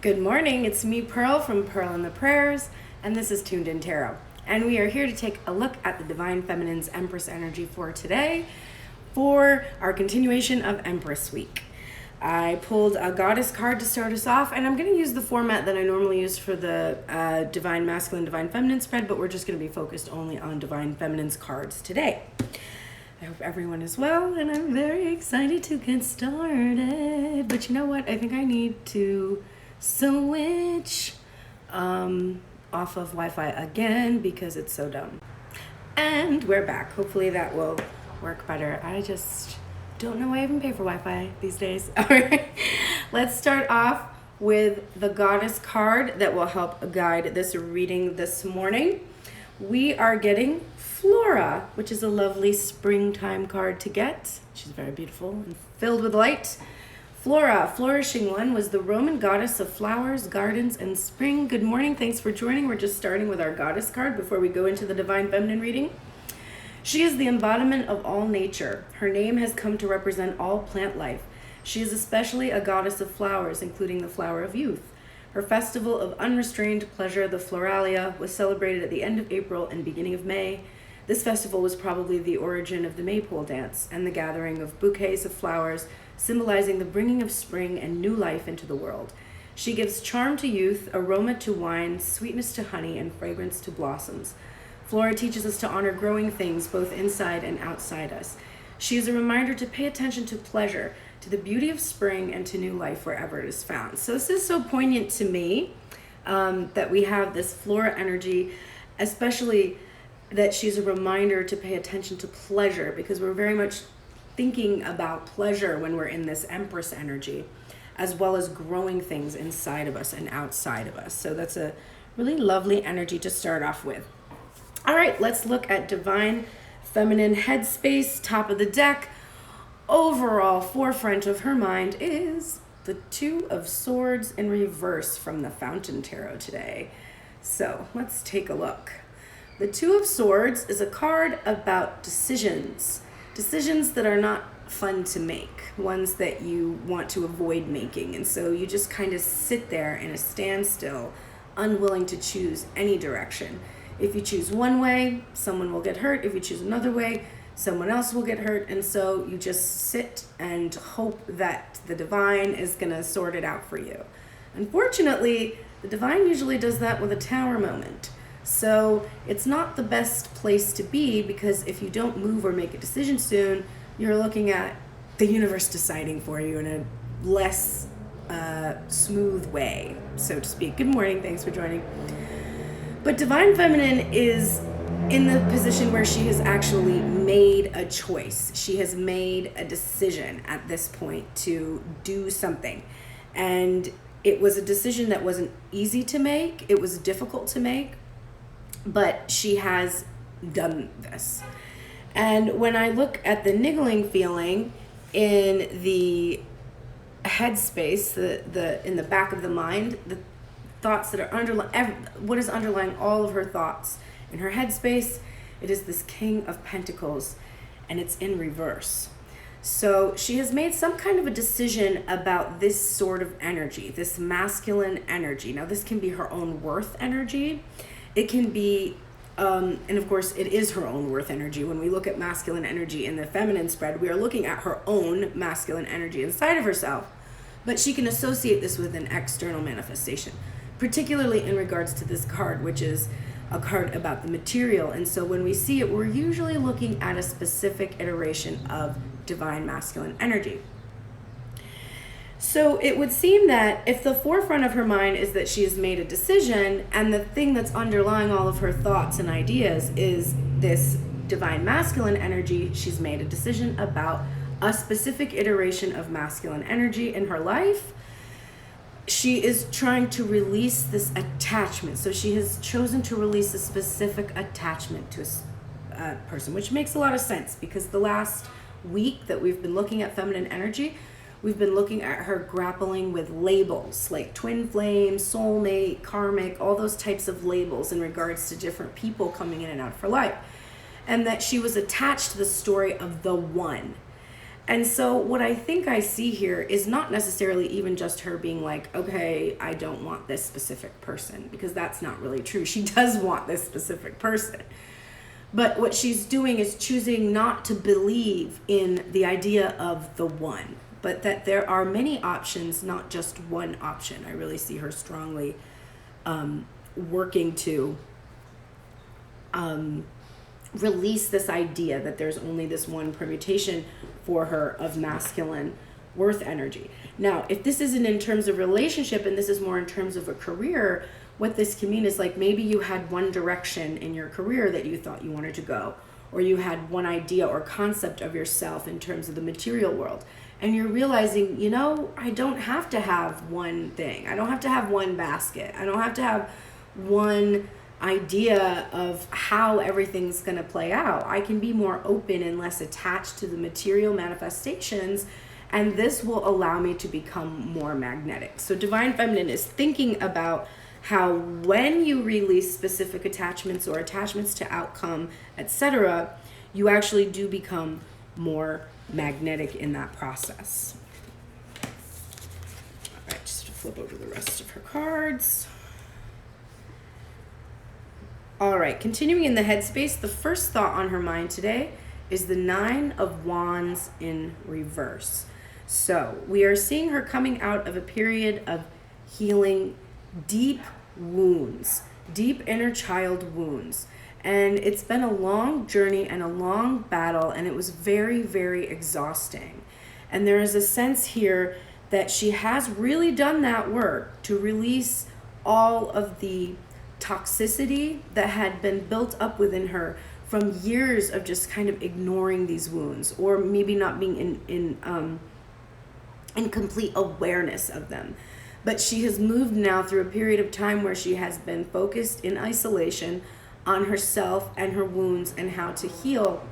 Good morning, it's me, Pearl, from Pearl and the Prayers, and this is Tuned In Tarot. And we are here to take a look at the Divine Feminine's Empress energy for today, for our continuation of Empress Week. I pulled a Goddess card to start us off, and I'm going to use the format that I normally use for the Divine Masculine, Divine Feminine spread, but we're just going to be focused only on Divine Feminine's cards today. I hope everyone is well, and I'm very excited to get started. But you know what? I think I need to switch off of Wi-Fi again because it's so dumb. And we're back. Hopefully that will work better. I just don't know why I even pay for Wi-Fi these days. All right, let's start off with the Goddess card that will help guide this reading this morning. We are getting Flora, which is a lovely springtime card to get. She's very beautiful and filled with light. Flora, flourishing one, was the Roman goddess of flowers, gardens, and spring. Good morning. Thanks for joining. We're just starting with our Goddess card before we go into the Divine Feminine reading. She is the embodiment of all nature. Her name has come to represent all plant life. She is especially a goddess of flowers, including the flower of youth. Her festival of unrestrained pleasure, the Floralia, was celebrated at the end of April and beginning of May. This festival was probably the origin of the Maypole dance and the gathering of bouquets of flowers, symbolizing the bringing of spring and new life into the world. She gives charm to youth, aroma to wine, sweetness to honey, and fragrance to blossoms. Flora teaches us to honor growing things both inside and outside us. She is a reminder to pay attention to pleasure, to the beauty of spring, and to new life wherever it is found. So this is so poignant to me that we have this Flora energy, especially that she's a reminder to pay attention to pleasure, because we're very much thinking about pleasure when we're in this Empress energy, as well as growing things inside of us and outside of us. So that's a really lovely energy to start off with. All right, let's look at Divine Feminine headspace, top of the deck. Overall forefront of her mind is the Two of Swords in reverse from the Fountain Tarot today. So let's take a look. The Two of Swords is a card about decisions that are not fun to make, ones that you want to avoid making. And so you just kind of sit there in a standstill, unwilling to choose any direction. If you choose one way, someone will get hurt. If you choose another way, someone else will get hurt. And so you just sit and hope that the divine is going to sort it out for you. Unfortunately, the divine usually does that with a Tower moment. So it's not the best place to be, because if you don't move or make a decision soon, you're looking at the universe deciding for you in a less smooth way, so to speak. Good morning. Thanks for joining. But Divine Feminine is in the position where she has actually made a choice. She has made a decision at this point to do something. And it was a decision that wasn't easy to make. It was difficult to make. But she has done this. And when I look at the niggling feeling in the headspace, the in the back of the mind, the thoughts that are what is underlying all of her thoughts in her headspace, it is this King of Pentacles, and it's in reverse. So she has made some kind of a decision about this sort of energy, this masculine energy. Now this can be her own worth energy. It can be, and of course it is her own worth energy. When we look at masculine energy in the feminine spread, we are looking at her own masculine energy inside of herself. But she can associate this with an external manifestation, particularly in regards to this card, which is a card about the material. And so when we see it, we're usually looking at a specific iteration of divine masculine energy. So it would seem that if the forefront of her mind is that she has made a decision, and the thing that's underlying all of her thoughts and ideas is this divine masculine energy, she's made a decision about a specific iteration of masculine energy in her life. She is trying to release this attachment. So she has chosen to release a specific attachment to a person, which makes a lot of sense, because the last week that we've been looking at feminine energy, we've been looking at her grappling with labels like twin flame, soulmate, karmic, all those types of labels in regards to different people coming in and out of her life. And that she was attached to the story of the one. And so what I think I see here is not necessarily even just her being like, okay, I don't want this specific person, because that's not really true. She does want this specific person. But what she's doing is choosing not to believe in the idea of the one, but that there are many options, not just one option. I really see her strongly working to release this idea that there's only this one permutation for her of masculine worth energy. Now, if this isn't in terms of relationship and this is more in terms of a career, what this can mean is like maybe you had one direction in your career that you thought you wanted to go, or you had one idea or concept of yourself in terms of the material world. And you're realizing, you know, I don't have to have one thing. I don't have to have one basket. I don't have to have one idea of how everything's going to play out. I can be more open and less attached to the material manifestations, and this will allow me to become more magnetic. So Divine Feminine is thinking about how when you release specific attachments or attachments to outcome, etc., you actually do become more magnetic in that process. All right, just to flip over the rest of her cards. All right, continuing in the headspace, the first thought on her mind today is the 9 of Wands in reverse. So we are seeing her coming out of a period of healing deep wounds, deep inner child wounds. And it's been a long journey and a long battle, and it was very, very exhausting. And there is a sense here that she has really done that work to release all of the toxicity that had been built up within her from years of just kind of ignoring these wounds, or maybe not being in complete awareness of them. But she has moved now through a period of time where she has been focused in isolation on herself and her wounds and how to heal,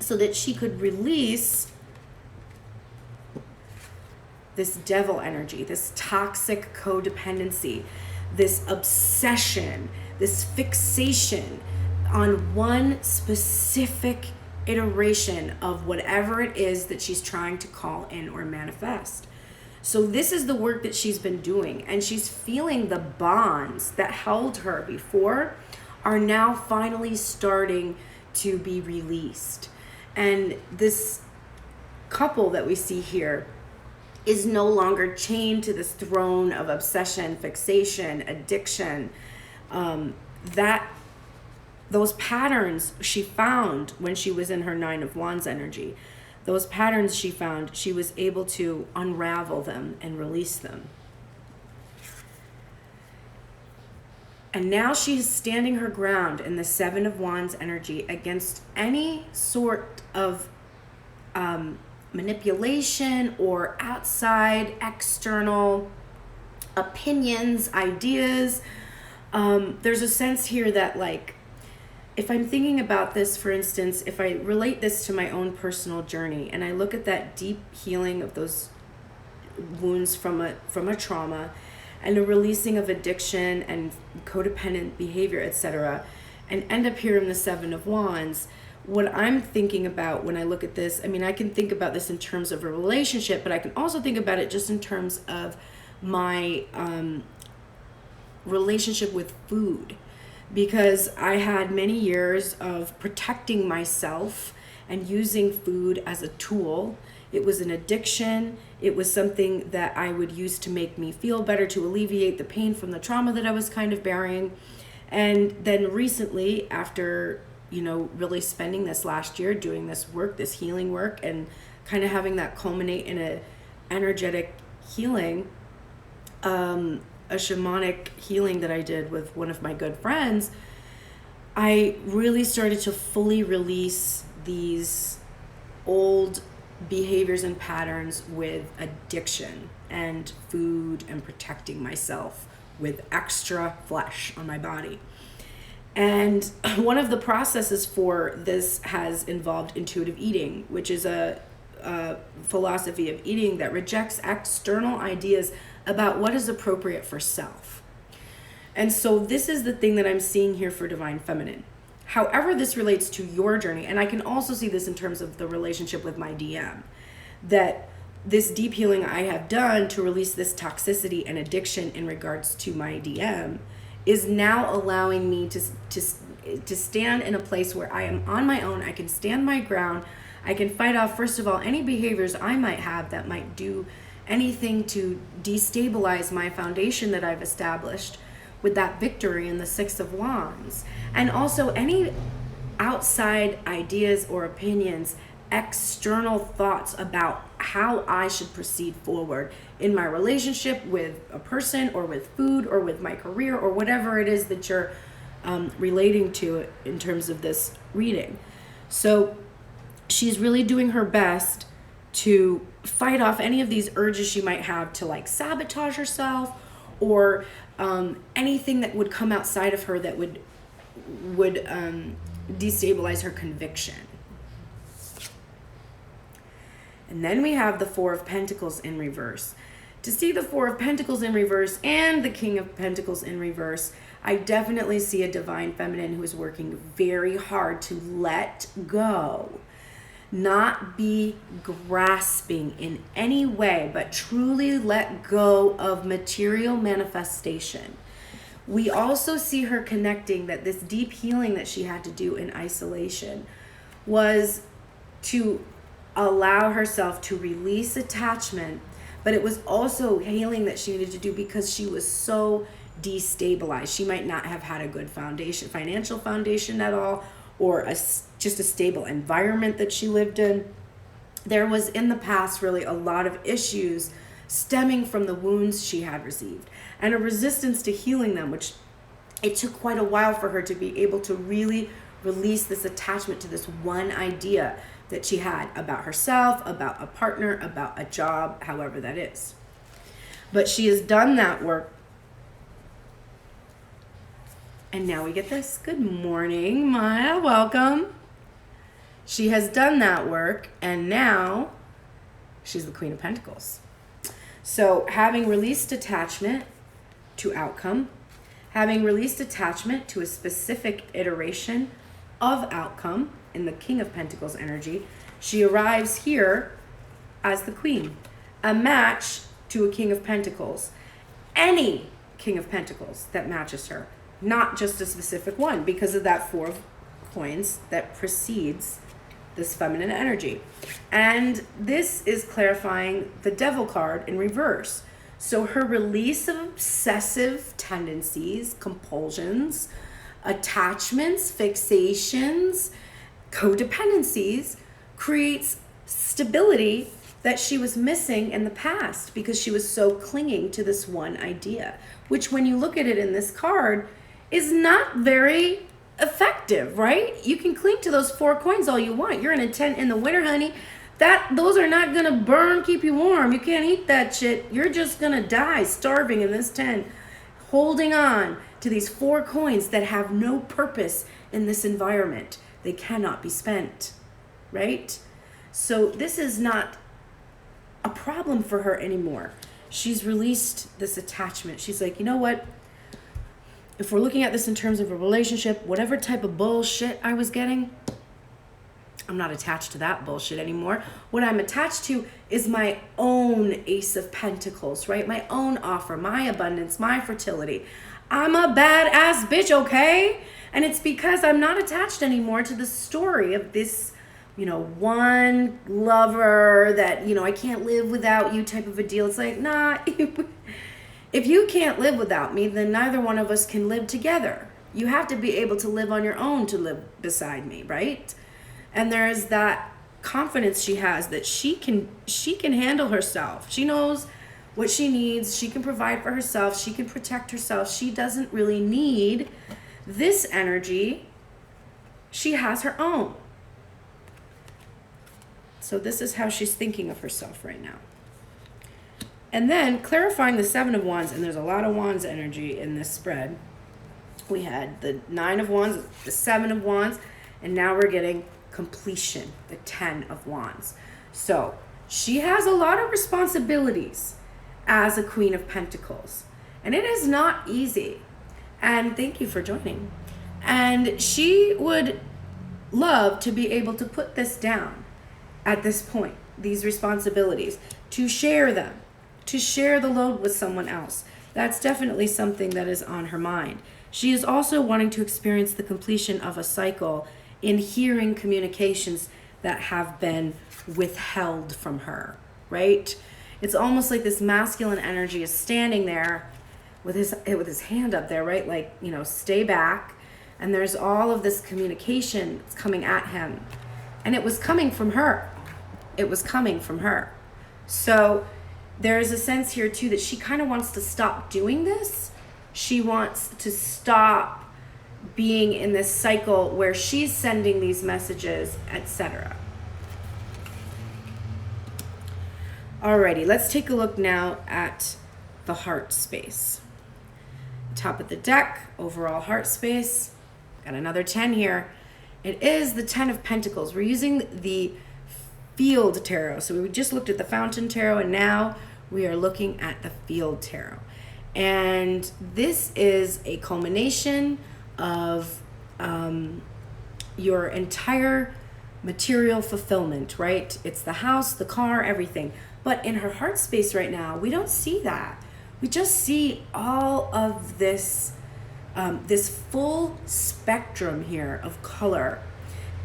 so that she could release this devil energy, this toxic codependency, this obsession, this fixation on one specific iteration of whatever it is that she's trying to call in or manifest. So this is the work that she's been doing, and she's feeling the bonds that held her before are now finally starting to be released. And this couple that we see here is no longer chained to this throne of obsession, fixation, addiction. Those patterns she found when she was in her 9 of Wands energy, those patterns she found, she was able to unravel them and release them. And now she's standing her ground in the 7 of Wands energy against any sort of manipulation or outside external opinions, ideas. There's a sense here that, like, if I'm thinking about this, for instance, if I relate this to my own personal journey and I look at that deep healing of those wounds from a trauma and a releasing of addiction and codependent behavior, etc., and end up here in the 7 of Wands, what I'm thinking about when I look at this, I mean, I can think about this in terms of a relationship, but I can also think about it just in terms of my relationship with food, because I had many years of protecting myself and using food as a tool. It was an addiction. It was something that I would use to make me feel better, to alleviate the pain from the trauma that I was kind of bearing. And then recently, after, you know, really spending this last year doing this work, this healing work, and kind of having that culminate in a energetic healing, a shamanic healing that I did with one of my good friends, I really started to fully release these old behaviors and patterns with addiction and food and protecting myself with extra flesh on my body. And one of the processes for this has involved intuitive eating, which is a philosophy of eating that rejects external ideas about what is appropriate for self. And so this is the thing that I'm seeing here for Divine Feminine. However this relates to your journey, and I can also see this in terms of the relationship with my DM. that this deep healing I have done to release this toxicity and addiction in regards to my DM is now allowing me to stand in a place where I am on my own. I can stand my ground. I can fight off, first of all, any behaviors I might have that might do anything to destabilize my foundation that I've established with that victory in the Six of Wands. And also any outside ideas or opinions, external thoughts about how I should proceed forward in my relationship with a person or with food or with my career or whatever it is that you're relating to in terms of this reading. So she's really doing her best to fight off any of these urges she might have to like sabotage herself or anything that would come outside of her that would destabilize her conviction. And then we have the Four of Pentacles in reverse. To see the Four of Pentacles in reverse and the King of Pentacles in reverse, I definitely see a divine feminine who is working very hard to let go, not be grasping in any way, but truly let go of material manifestation. We also see her connecting that this deep healing that she had to do in isolation was to allow herself to release attachment, but it was also healing that she needed to do because she was so destabilized. She might not have had a good foundation, financial foundation at all, or just a stable environment that she lived in. There was in the past really a lot of issues stemming from the wounds she had received and a resistance to healing them, which it took quite a while for her to be able to really release this attachment to this one idea that she had about herself, about a partner, about a job, however that is. But she has done that work. And now we get this. Good morning, Maya. Welcome. She has done that work, and now she's the Queen of Pentacles. So having released attachment to outcome, having released attachment to a specific iteration of outcome in the King of Pentacles energy, she arrives here as the Queen, a match to a King of Pentacles. Any King of Pentacles that matches her, not just a specific one, because of that Four of Coins that precedes this feminine energy. And this is clarifying the Devil card in reverse. So her release of obsessive tendencies, compulsions, attachments, fixations, codependencies creates stability that she was missing in the past because she was so clinging to this one idea, which when you look at it in this card is not very effective, right? You can cling to those 4 coins all you want. You're in a tent in the winter, honey. Those are not gonna burn, keep you warm. You can't eat that shit. You're just gonna die starving in this tent, holding on to these 4 coins that have no purpose in this environment. They cannot be spent, right? So this is not a problem for her anymore. She's released this attachment. She's like, you know what? If we're looking at this in terms of a relationship, whatever type of bullshit I was getting, I'm not attached to that bullshit anymore. What I'm attached to is my own Ace of Pentacles, right? My own offer, my abundance, my fertility. I'm a badass bitch, okay? And it's because I'm not attached anymore to the story of this, one lover that, I can't live without you type of a deal. It's like, nah, if you can't live without me, then neither one of us can live together. You have to be able to live on your own to live beside me, right? And there's that confidence she has that she can handle herself. She knows what she needs. She can provide for herself. She can protect herself. She doesn't really need this energy. She has her own. So this is how she's thinking of herself right now. And then clarifying the Seven of Wands, and there's a lot of Wands energy in this spread. We had the Nine of Wands, the Seven of Wands, and now we're getting completion, the 10 of Wands. So she has a lot of responsibilities as a Queen of Pentacles, and it is not easy. And thank you for joining. And she would love to be able to put this down at this point, these responsibilities, to share them, to share the load with someone else. That's definitely something that is on her mind. She is also wanting to experience the completion of a cycle in hearing communications that have been withheld from her, right? It's almost like this masculine energy is standing there with his hand up there, right? Like, you know, stay back. And there's all of this communication that's coming at him. And it was coming from her. It was coming from her. So there's a sense here too that she kind of wants to stop doing this. She wants to stop being in this cycle where she's sending these messages, etc. Alrighty, let's take a look now at the heart space. Top of the deck, overall heart space. Got another 10 here. It is the 10 of Pentacles. We're using the Field Tarot. So we just looked at the Fountain Tarot, and now we are looking at the Field Tarot. And this is a culmination of your entire material fulfillment, right? It's the house, the car, everything. But in her heart space right now, we don't see that. We just see all of this, this full spectrum here of color.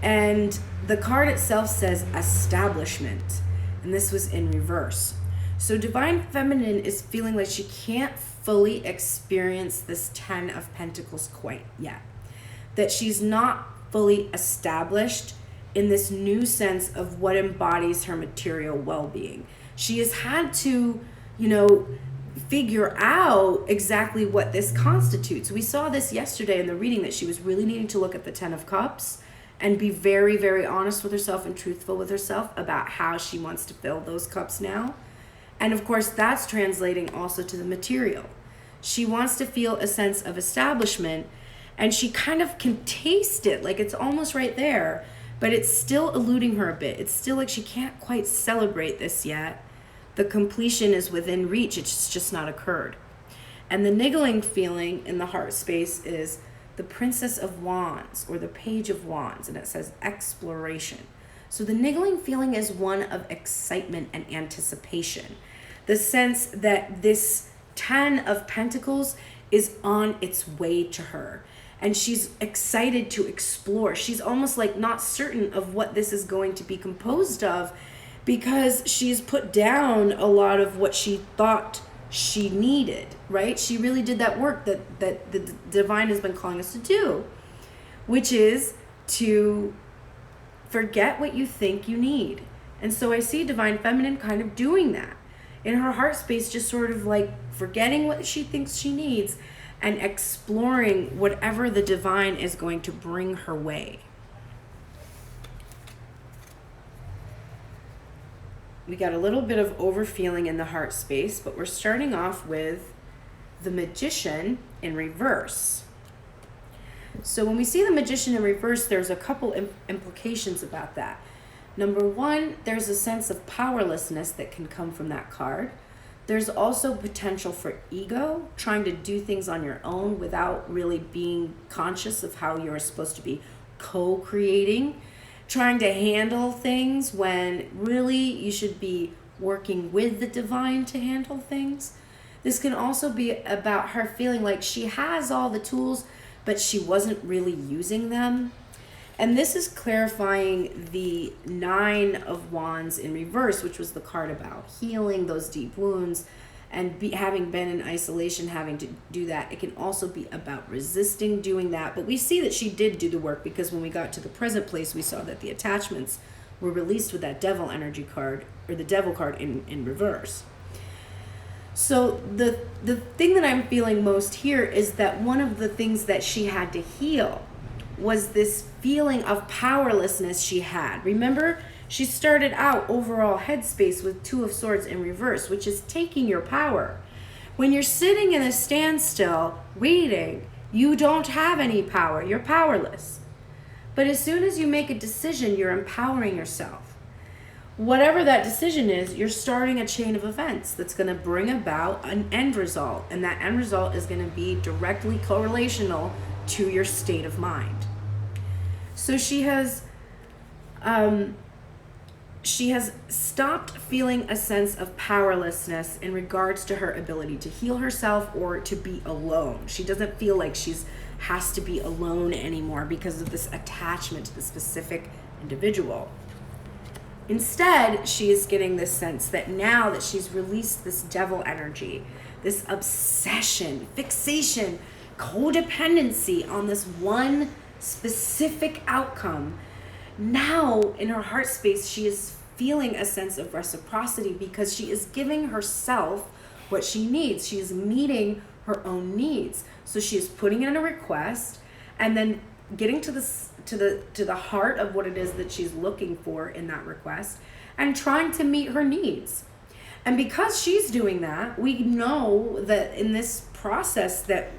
And the card itself says establishment. And this was in reverse. So Divine Feminine is feeling like she can't fully experience this 10 of Pentacles quite yet. That she's not fully established in this new sense of what embodies her material well-being. She has had to, you know, figure out exactly what this constitutes. We saw this yesterday in the reading, that she was really needing to look at the 10 of Cups and be very, very honest with herself and truthful with herself about how she wants to fill those cups now. And of course, that's translating also to the material. She wants to feel a sense of establishment, and she kind of can taste it, like it's almost right there, but it's still eluding her a bit. It's still like she can't quite celebrate this yet. The completion is within reach, it's just not occurred. And the niggling feeling in the heart space is the Princess of Wands, or the Page of Wands, and it says exploration. So the niggling feeling is one of excitement and anticipation. The sense that this 10 of Pentacles is on its way to her. And she's excited to explore. She's almost like not certain of what this is going to be composed of, because she's put down a lot of what she thought she needed, right? She really did that work that the divine has been calling us to do, which is to forget what you think you need. And so I see Divine Feminine kind of doing that in her heart space, just sort of like forgetting what she thinks she needs and exploring whatever the divine is going to bring her way. We got a little bit of overfeeling in the heart space, but we're starting off with the Magician in reverse. So when we see the Magician in reverse, there's a couple implications about that. Number one, there's a sense of powerlessness that can come from that card. There's also potential for ego, trying to do things on your own without really being conscious of how you're supposed to be co-creating, trying to handle things when really you should be working with the divine to handle things. This can also be about her feeling like she has all the tools, but she wasn't really using them. And this is clarifying the 9 of Wands in reverse, which was the card about healing those deep wounds and having been in isolation, having to do that. It can also be about resisting doing that. But we see that she did do the work, because when we got to the present place, we saw that the attachments were released with that devil energy card, or the devil card in reverse. So the thing that I'm feeling most here is that one of the things that she had to heal was this feeling of powerlessness she had. Remember, she started out overall headspace with 2 of Swords in reverse, which is taking your power. When you're sitting in a standstill waiting, you don't have any power. You're powerless. But as soon as you make a decision, you're empowering yourself. Whatever that decision is, you're starting a chain of events that's going to bring about an end result. And that end result is going to be directly correlational to your state of mind. So she has she has stopped feeling a sense of powerlessness in regards to her ability to heal herself or to be alone. She doesn't feel like she's has to be alone anymore because of this attachment to the specific individual. Instead, she is getting this sense that now that she's released this devil energy, this obsession, fixation, codependency on this one specific outcome, now in her heart space, she is feeling a sense of reciprocity because she is giving herself what she needs. She is meeting her own needs. So she is putting in a request and then getting to the heart of what it is that she's looking for in that request and trying to meet her needs. And because she's doing that, we know that in this process that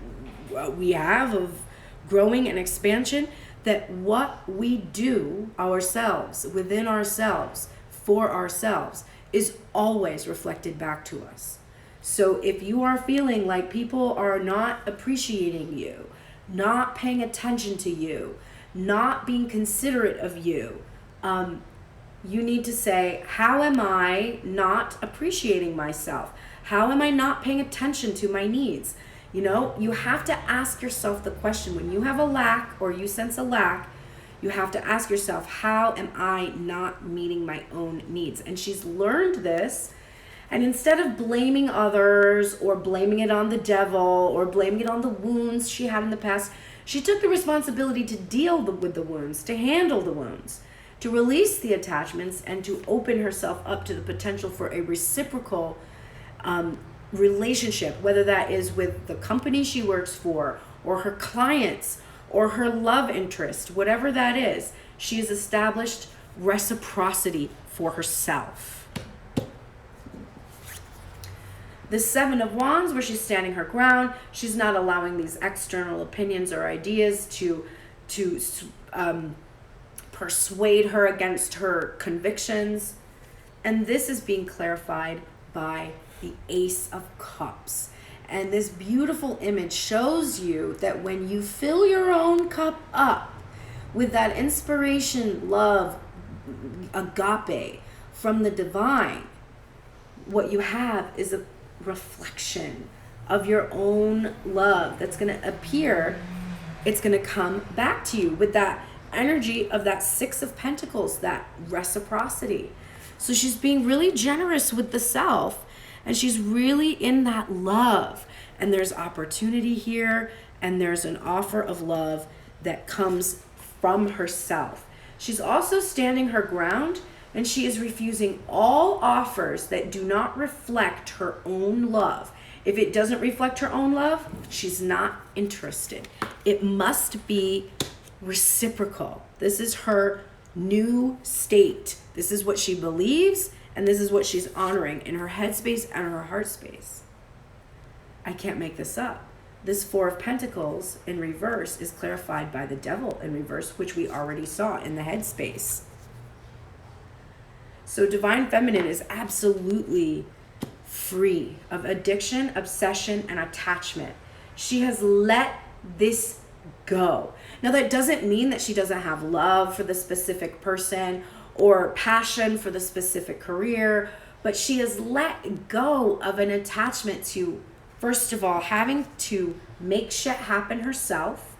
we have of growing and expansion, that what we do ourselves, within ourselves, for ourselves, is always reflected back to us. So if you are feeling like people are not appreciating you, not paying attention to you, not being considerate of you, you need to say, how am I not appreciating myself? How am I not paying attention to my needs? You know, you have to ask yourself the question when you have a lack or you sense a lack, you have to ask yourself, how am I not meeting my own needs? And she's learned this. And instead of blaming others or blaming it on the devil or blaming it on the wounds she had in the past, she took the responsibility to deal with the wounds, to handle the wounds, to release the attachments, and to open herself up to the potential for a reciprocal relationship, whether that is with the company she works for or her clients or her love interest, whatever that is. She has established reciprocity for herself. The Seven of Wands, where she's standing her ground, she's not allowing these external opinions or ideas to persuade her against her convictions. And this is being clarified by the Ace of Cups. And this beautiful image shows you that when you fill your own cup up with that inspiration, love, agape from the divine, what you have is a reflection of your own love that's going to appear. It's going to come back to you with that energy of that Six of Pentacles, that reciprocity. So she's being really generous with the self, and she's really in that love. And there's opportunity here, and there's an offer of love that comes from herself. She's also standing her ground, and she is refusing all offers that do not reflect her own love. If it doesn't reflect her own love, she's not interested. It must be reciprocal. This is her new state. This is what she believes, and this is what she's honoring in her headspace and her heart space. I can't make this up. This Four of Pentacles in reverse is clarified by the Devil in reverse, which we already saw in the headspace. So Divine Feminine is absolutely free of addiction, obsession, and attachment. She has let this go. Now, that doesn't mean that she doesn't have love for the specific person or passion for the specific career, but she has let go of an attachment to, first of all, having to make shit happen herself,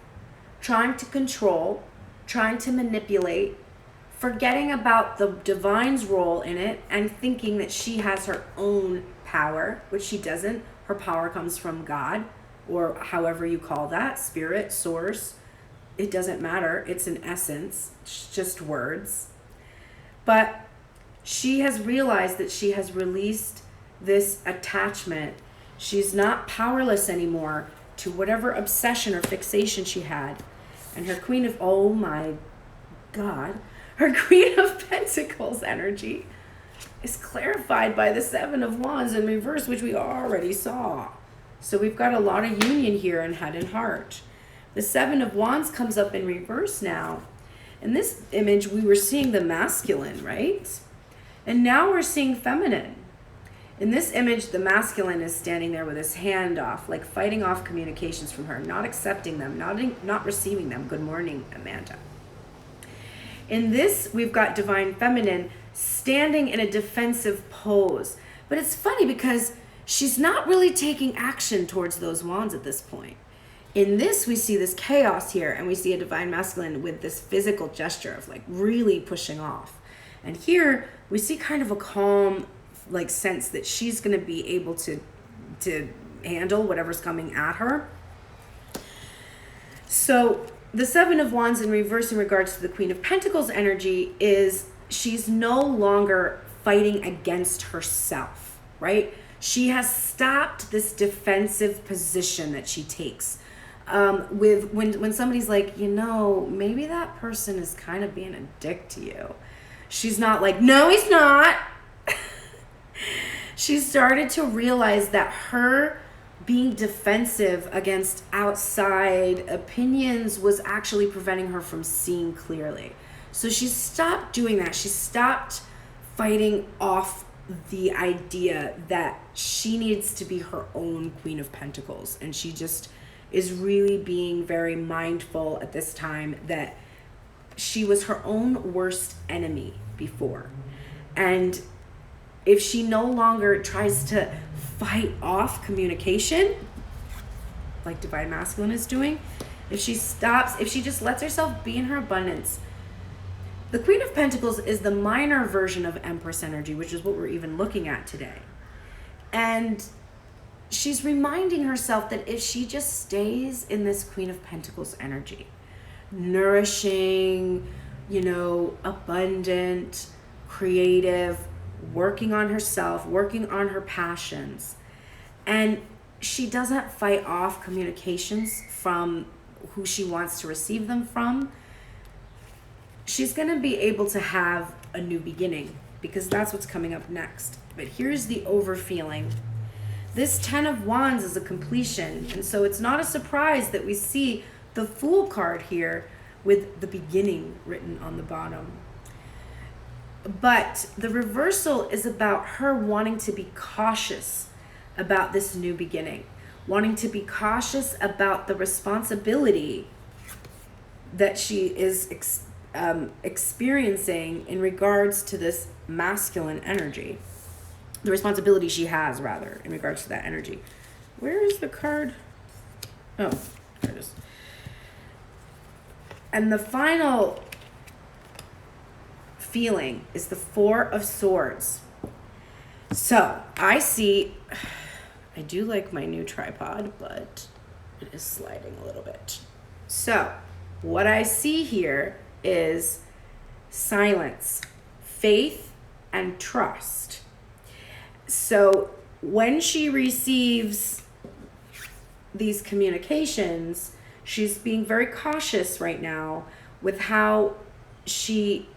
trying to control, trying to manipulate, forgetting about the divine's role in it, and thinking that she has her own power, which she doesn't. Her power comes from God, or however you call that, spirit, source. It doesn't matter. It's an essence. It's just words. But she has realized that she has released this attachment. She's not powerless anymore to whatever obsession or fixation she had. And her Queen of, oh my God, her Queen of Pentacles energy is clarified by the Seven of Wands in reverse, which we already saw. So we've got a lot of union here in head and heart. The Seven of Wands comes up in reverse now. In this image, we were seeing the masculine, right? And now we're seeing feminine. In this image, the masculine is standing there with his hand off, like fighting off communications from her, not accepting them, not receiving them. Good morning, Amanda. In this, we've got Divine Feminine standing in a defensive pose. But it's funny because she's not really taking action towards those wands at this point. In this, we see this chaos here, and we see a Divine Masculine with this physical gesture of like really pushing off. And here, we see kind of a calm like sense that she's going to be able to handle whatever's coming at her. So the Seven of Wands in reverse in regards to the Queen of Pentacles energy is she's no longer fighting against herself, right? She has stopped this defensive position that she takes. With when somebody's like, you know, maybe that person is kind of being a dick to you. She's not like, no, he's not. She started to realize that her being defensive against outside opinions was actually preventing her from seeing clearly. So she stopped doing that. She stopped fighting off the idea that she needs to be her own Queen of Pentacles. And she just is really being very mindful at this time that she was her own worst enemy before. And if she no longer tries to fight off communication, like Divine Masculine is doing, if she just lets herself be in her abundance. The Queen of Pentacles is the minor version of Empress energy, which is what we're even looking at today. And she's reminding herself that if she just stays in this Queen of Pentacles energy, nourishing, abundant, creative, working on herself, working on her passions, and she doesn't fight off communications from who she wants to receive them from, she's going to be able to have a new beginning, because that's what's coming up next. But here's the overfeeling. This 10 of Wands is a completion, and so it's not a surprise that we see the Fool card here with the beginning written on the bottom. But the reversal is about her wanting to be cautious about this new beginning, wanting to be cautious about the responsibility that she is experiencing in regards to this masculine energy. The responsibility she has, rather, in regards to that energy. Where is the card? Oh, there it is. And the final feeling is the Four of Swords. So I do like my new tripod, but it is sliding a little bit. So what I see here is silence, faith, and trust. So when she receives these communications, she's being very cautious right now with how she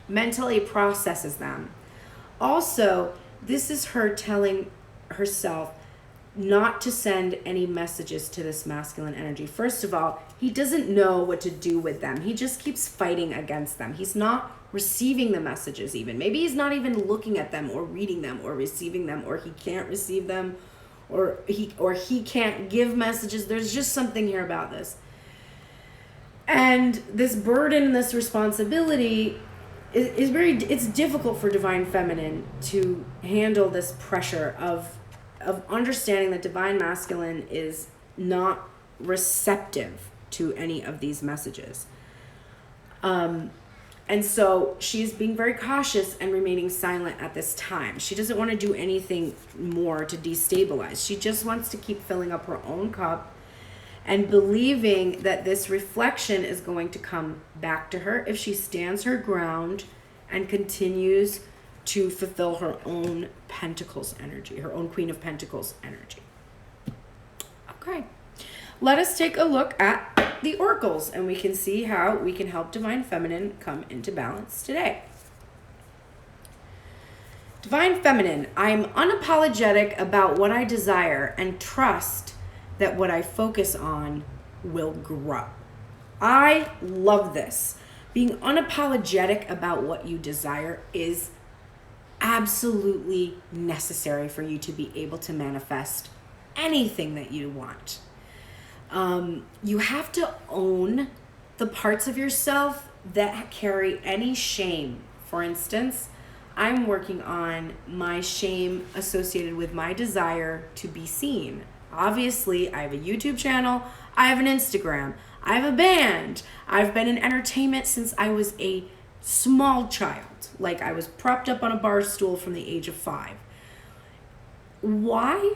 mentally processes them. Also, this is her telling herself not to send any messages to this masculine energy. First of all, he doesn't know what to do with them. He just keeps fighting against them. He's not receiving the messages even. Maybe he's not even looking at them or reading them or receiving them, or he can't receive them, or he can't give messages. There's just something here about this. And this burden and this responsibility it's difficult for Divine Feminine to handle this pressure of understanding that Divine Masculine is not receptive to any of these messages. And so she's being very cautious and remaining silent at this time. She doesn't want to do anything more to destabilize. She just wants to keep filling up her own cup and believing that this reflection is going to come back to her if she stands her ground and continues to fulfill her own Pentacles energy, her own Queen of Pentacles energy. Okay, let us take a look at the oracles, and we can see how we can help Divine Feminine come into balance today. Divine Feminine, I'm unapologetic about what I desire and trust that what I focus on will grow. I love this. Being unapologetic about what you desire is absolutely necessary for you to be able to manifest anything that you want. You have to own the parts of yourself that carry any shame. For instance, I'm working on my shame associated with my desire to be seen. Obviously, I have a YouTube channel, I have an Instagram, I have a band, I've been in entertainment since I was a small child. Like, I was propped up on a bar stool from the age of 5. Why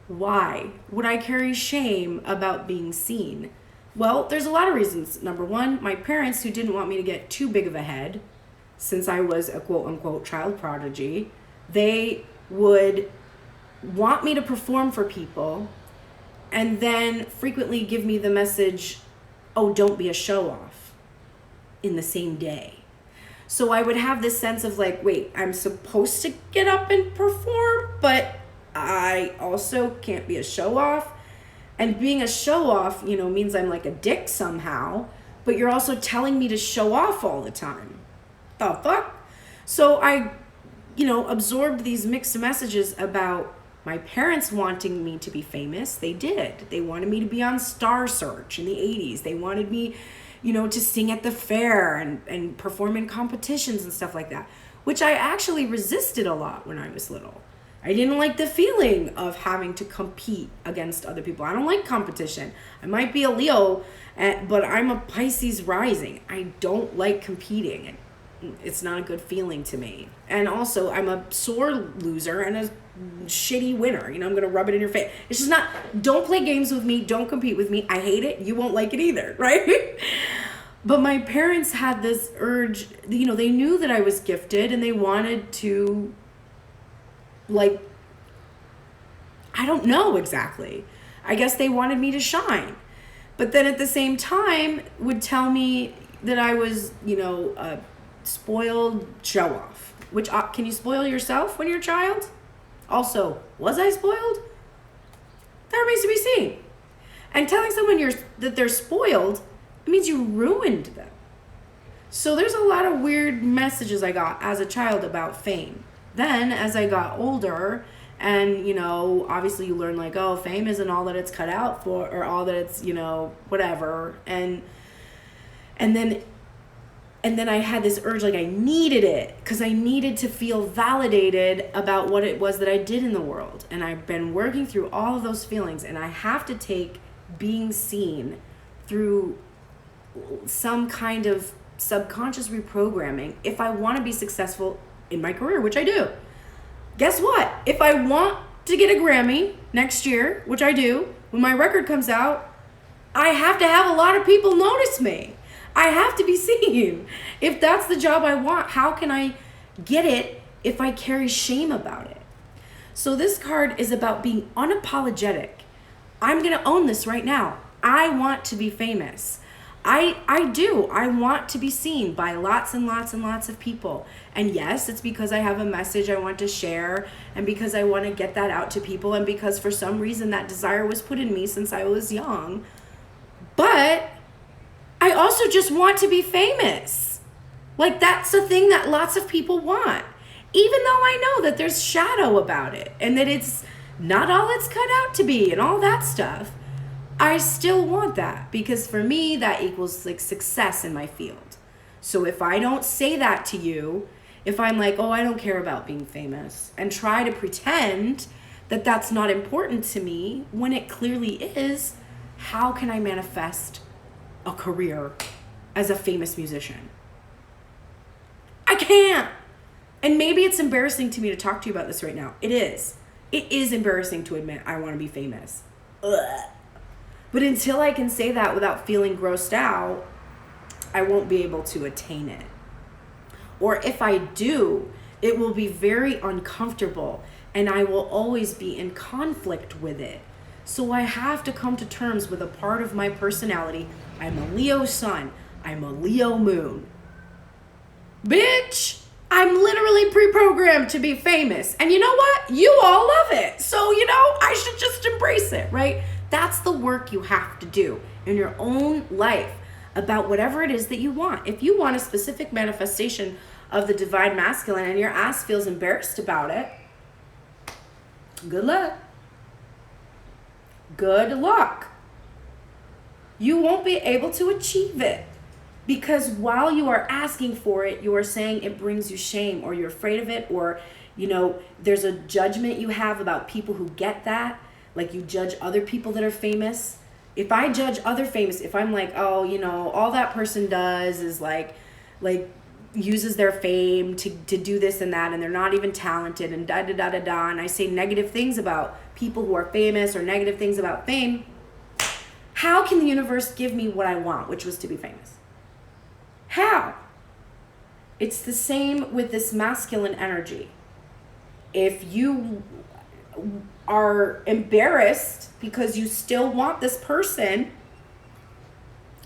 would I carry shame about being seen? Well, there's a lot of reasons. Number one, my parents, who didn't want me to get too big of a head, since I was a quote-unquote child prodigy, they would want me to perform for people and then frequently give me the message, oh, don't be a show-off, in the same day. So I would have this sense of like, wait, I'm supposed to get up and perform, but I also can't be a show-off. And being a show-off, means I'm like a dick somehow, but you're also telling me to show off all the time. The fuck? So I, absorbed these mixed messages about my parents wanting me to be famous. They did. They wanted me to be on Star Search in the 80s. They wanted me, to sing at the fair and perform in competitions and stuff like that, which I actually resisted a lot when I was little. I didn't like the feeling of having to compete against other people. I don't like competition. I might be a Leo, but I'm a Pisces rising. I don't like competing. It's not a good feeling to me. And also, I'm a sore loser and a shitty winner. I'm going to rub it in your face. It's just not, don't play games with me. Don't compete with me. I hate it. You won't like it either, right? But my parents had this urge, they knew that I was gifted and they wanted to, I don't know exactly. I guess they wanted me to shine. But then at the same time would tell me that I was, a spoiled show-off. Which, can you spoil yourself when you're a child? Also, was I spoiled? That remains to be seen. And telling someone that they're spoiled, it means you ruined them. So there's a lot of weird messages I got as a child about fame. Then, as I got older, and, obviously you learn, fame isn't all that it's cut out for, or all that it's, whatever. And then I had this urge, I needed it, because I needed to feel validated about what it was that I did in the world. And I've been working through all of those feelings, and I have to take being seen through some kind of subconscious reprogramming if I want to be successful in my career, which I do. Guess what? If I want to get a Grammy next year, which I do, when my record comes out, I have to have a lot of people notice me. I have to be seen. If that's the job I want, how can I get it if I carry shame about it? So this card is about being unapologetic. I'm going to own this right now. I want to be famous. I do. I want to be seen by lots and lots and lots of people. And yes, it's because I have a message I want to share, and because I want to get that out to people, and because for some reason that desire was put in me since I was young. But I also just want to be famous. That's a thing that lots of people want. Even though I know that there's shadow about it, and that it's not all it's cut out to be, and all that stuff. I still want that, because for me, that equals success in my field. So if I don't say that to you, if I'm oh, I don't care about being famous, and try to pretend that that's not important to me when it clearly is, how can I manifest a career as a famous musician? I can't. And maybe it's embarrassing to me to talk to you about this right now. It is. It is embarrassing to admit I want to be famous. Ugh. But until I can say that without feeling grossed out, I won't be able to attain it. Or if I do, it will be very uncomfortable, and I will always be in conflict with it. So I have to come to terms with a part of my personality. I'm a Leo sun. I'm a Leo moon. Bitch, I'm literally pre-programmed to be famous. And you know what? You all love it. So, I should just embrace it, right? That's the work you have to do in your own life about whatever it is that you want. If you want a specific manifestation of the divine masculine and your ass feels embarrassed about it, good luck. Good luck. you won't be able to achieve it. Because while you are asking for it, you are saying it brings you shame, or you're afraid of it, or, you know, there's a judgment you have about people who get that. Like, you judge other people that are famous. If I judge other famous, if I'm like, oh, you know, all that person does is like uses their fame to do this and that, and they're not even talented, and da-da-da-da-da, and I say negative things about people who are famous or negative things about fame, how can the universe give me what I want, which was to be famous? How? It's the same with this masculine energy. If you are embarrassed because you still want this person,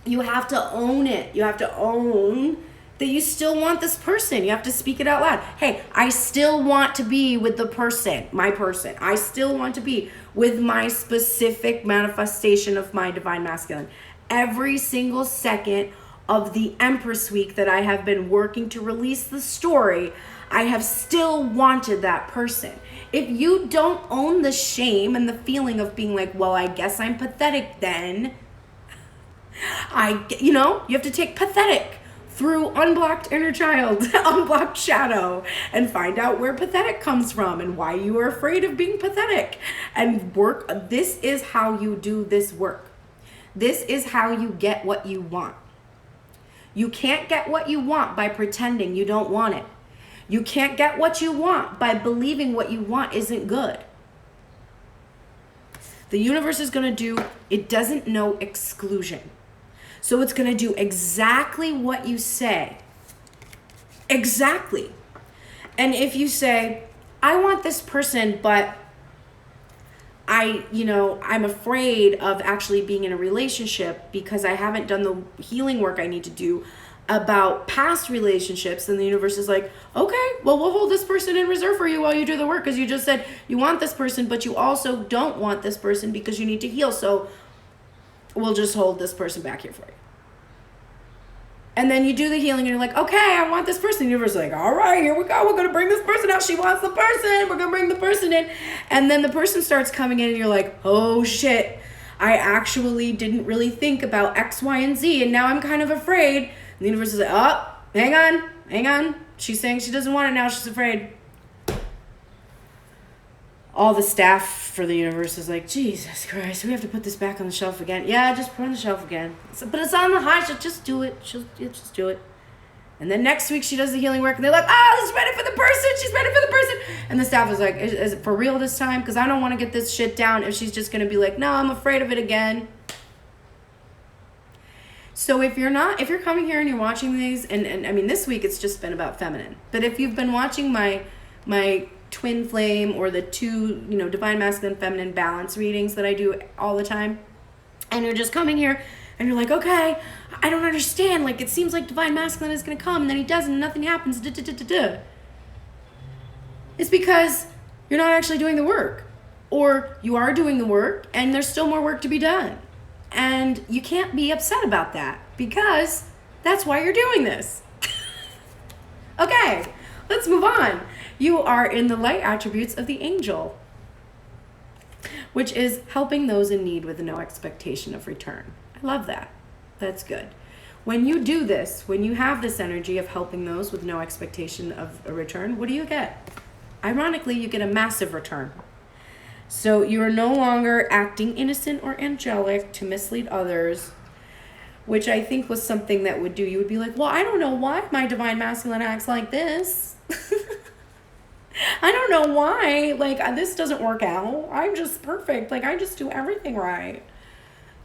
you have to own it. You have to own that you still want this person. You have to speak it out loud. Hey, I still want to be with the person, my person. I still want to be with my specific manifestation of my divine masculine. Every single second of the Empress week that I have been working to release the story, I have still wanted that person. If you don't own the shame and the feeling of being like, well, I guess I'm pathetic then, you have to take pathetic through unblocked inner child, unblocked shadow, and find out where pathetic comes from and why you are afraid of being pathetic, and work. This is how you do this work. This is how you get what you want. You can't get what you want by pretending you don't want it. You can't get what you want by believing what you want isn't good. The universe is going to do, it doesn't know exclusion. So it's going to do exactly what you say. Exactly. And if you say, I want this person, but I'm afraid of actually being in a relationship because I haven't done the healing work I need to do about past relationships, then the universe is like, okay, well, we'll hold this person in reserve for you while you do the work, because you just said you want this person, but you also don't want this person because you need to heal, so we'll just hold this person back here for you. And then you do the healing and you're like, okay, I want this person. The universe is like, all right, here we go. We're going to bring this person out. She wants the person. We're going to bring the person in. And then the person starts coming in and you're like, oh shit, I actually didn't really think about X, Y, and Z. And now I'm kind of afraid. And the universe is like, oh, hang on. She's saying she doesn't want it now. She's afraid. All the staff for the universe is like, Jesus Christ, we have to put this back on the shelf again. Yeah, just put it on the shelf again. But it's on the high. She'll just do it. She'll just do it. And then next week she does the healing work and they're like, oh, she's ready for the person. She's ready for the person. And the staff is like, is it for real this time? Because I don't want to get this shit down if she's just going to be like, no, I'm afraid of it again. So if you're coming here and you're watching these, and I mean, this week it's just been about feminine. But if you've been watching my twin flame or the two, divine masculine feminine balance readings that I do all the time, and you're just coming here and you're like, okay, I don't understand, like it seems like divine masculine is going to come and then he doesn't and nothing happens, it's because you're not actually doing the work, or you are doing the work and there's still more work to be done, and you can't be upset about that because that's why you're doing this. Okay, let's move on. You are in the light attributes of the angel, which is helping those in need with no expectation of return. I love that. That's good. When you do this, when you have this energy of helping those with no expectation of a return, what do you get? Ironically, you get a massive return. So you are no longer acting innocent or angelic to mislead others, which I think was something that would do. You would be like, well, I don't know why my divine masculine acts like this. I don't know why, this doesn't work out. I'm just perfect. I just do everything right.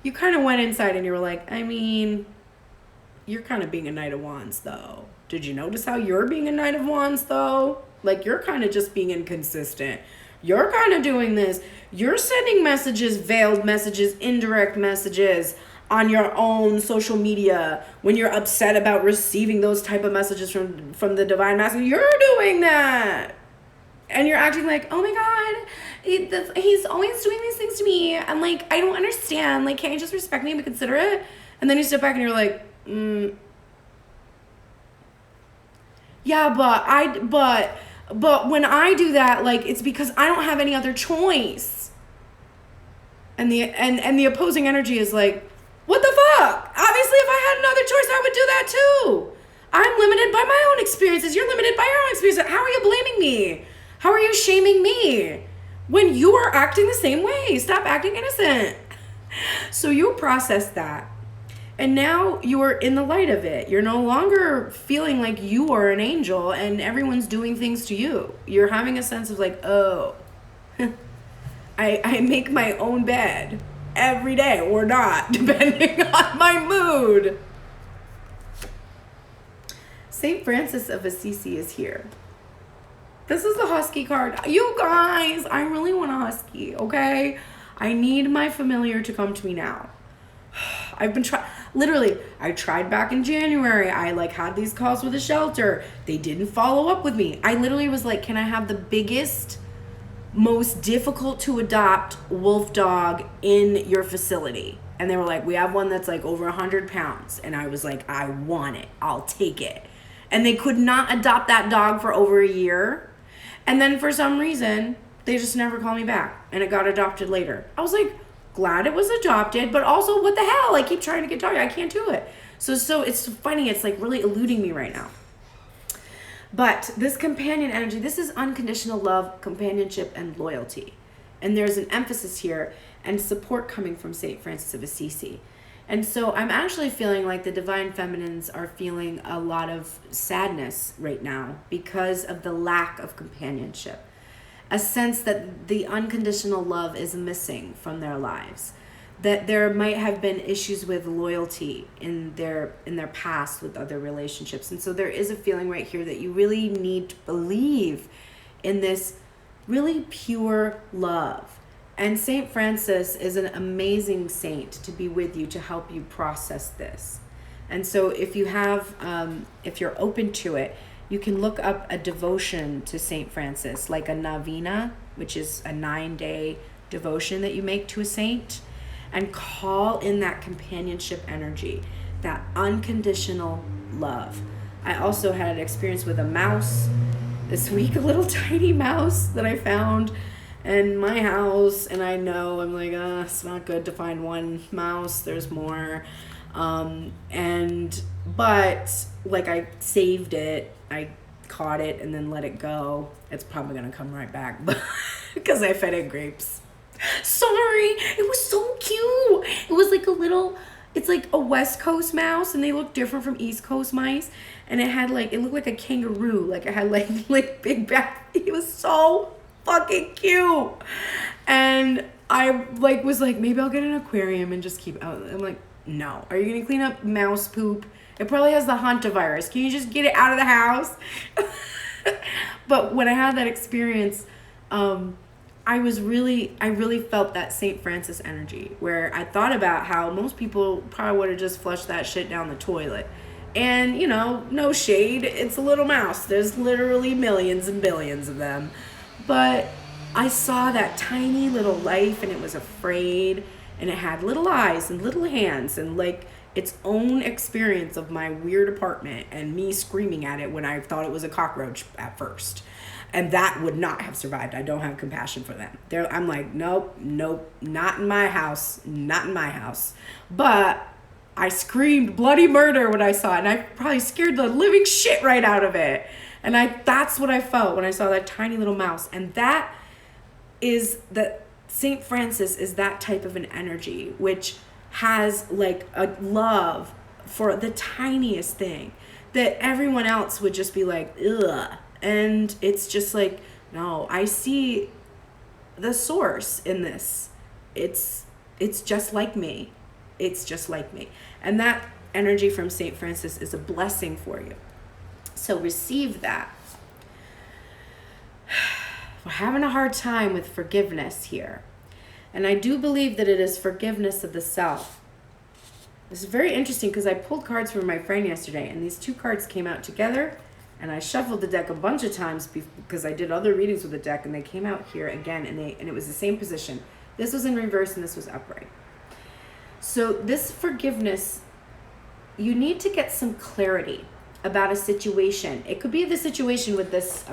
You kind of went inside and you were like, I mean, you're kind of being a Knight of Wands, though. Did you notice how you're being a Knight of Wands, though? You're kind of just being inconsistent. You're kind of doing this. You're sending messages, veiled messages, indirect messages on your own social media when you're upset about receiving those type of messages from the divine masculine. You're doing that. And you're acting like, oh my God, he's always doing these things to me. I'm like, I don't understand. Can't you just respect me and be considerate? And then you step back and you're like, yeah, but when I do that, it's because I don't have any other choice. And the opposing energy is like, what the fuck? Obviously, if I had another choice, I would do that too. I'm limited by my own experiences. You're limited by your own experiences. How are you blaming me? How are you shaming me when you are acting the same way? Stop acting innocent. So you process that. And now you are in the light of it. You're no longer feeling like you are an angel and everyone's doing things to you. You're having a sense of like, oh, I make my own bed every day or not, depending on my mood. St. Francis of Assisi is here. This is the Husky card. You guys, I really want a Husky, okay? I need my familiar to come to me now. I've been trying, literally, I tried back in January. I had these calls with the shelter. They didn't follow up with me. I literally was like, can I have the biggest, most difficult to adopt wolf dog in your facility? And they were like, we have one that's over 100 pounds. And I was like, I want it. I'll take it. And they could not adopt that dog for over a year. And then for some reason, they just never called me back. And it got adopted later. I was like, glad it was adopted, but also what the hell? I keep trying to get dog. I can't do it. So it's funny. It's really eluding me right now. But this companion energy, this is unconditional love, companionship, and loyalty. And there's an emphasis here and support coming from St. Francis of Assisi. And so I'm actually feeling like the divine feminines are feeling a lot of sadness right now because of the lack of companionship. A sense that the unconditional love is missing from their lives. That there might have been issues with loyalty in their past with other relationships. And so there is a feeling right here that you really need to believe in this really pure love. And St. Francis is an amazing saint to be with you to help you process this. And so if you have, if you're open to it, you can look up a devotion to St. Francis, like a novena, which is a 9-day devotion that you make to a saint, and call in that companionship energy, that unconditional love. I also had an experience with a mouse this week, a little tiny mouse that I found in my house, and I know I'm like, it's not good to find one mouse, there's more. But I saved it, I caught it and then let it go. It's probably gonna come right back because I fed it grapes. Sorry, it was so cute. It was it's like a West Coast mouse, and they look different from East Coast mice. And it had it looked like a kangaroo, it had big back. It was so fucking cute. And I was like, maybe I'll get an aquarium and just keep out. I'm like, no. Are you gonna clean up mouse poop? It probably has the hantavirus. Can you just get it out of the house? But when I had that experience, I really felt that St. Francis energy, where I thought about how most people probably would have just flushed that shit down the toilet. And, no shade, it's a little mouse. There's literally millions and billions of them. But I saw that tiny little life, and it was afraid, and it had little eyes and little hands, and its own experience of my weird apartment and me screaming at it when I thought it was a cockroach at first. And that would not have survived. I don't have compassion for them. I'm like, nope, not in my house, not in my house. But I screamed bloody murder when I saw it, and I probably scared the living shit right out of it. And that's what I felt when I saw that tiny little mouse. And that is that St. Francis is that type of an energy, which has a love for the tiniest thing that everyone else would just be like, ugh. And it's just no, I see the source in this. It's just like me. It's just like me. And that energy from St. Francis is a blessing for you. So receive that. We're having a hard time with forgiveness here. And I do believe that it is forgiveness of the self. This is very interesting because I pulled cards from my friend yesterday, and these two cards came out together, and I shuffled the deck a bunch of times because I did other readings with the deck, and they came out here again, and it was the same position. This was in reverse and this was upright. So this forgiveness, you need to get some clarity about a situation. It could be the situation with this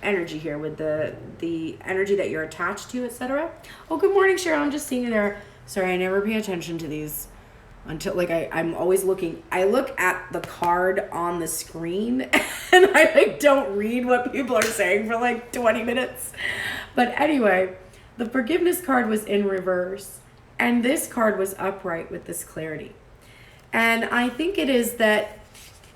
energy here, with the energy that you're attached to, etc. Oh, good morning, Cheryl. I'm just seeing you there. Sorry, I never pay attention to these until like I'm always looking. I look at the card on the screen and I like don't read what people are saying for like 20 minutes. But anyway, the forgiveness card was in reverse and this card was upright with this clarity. And I think it is that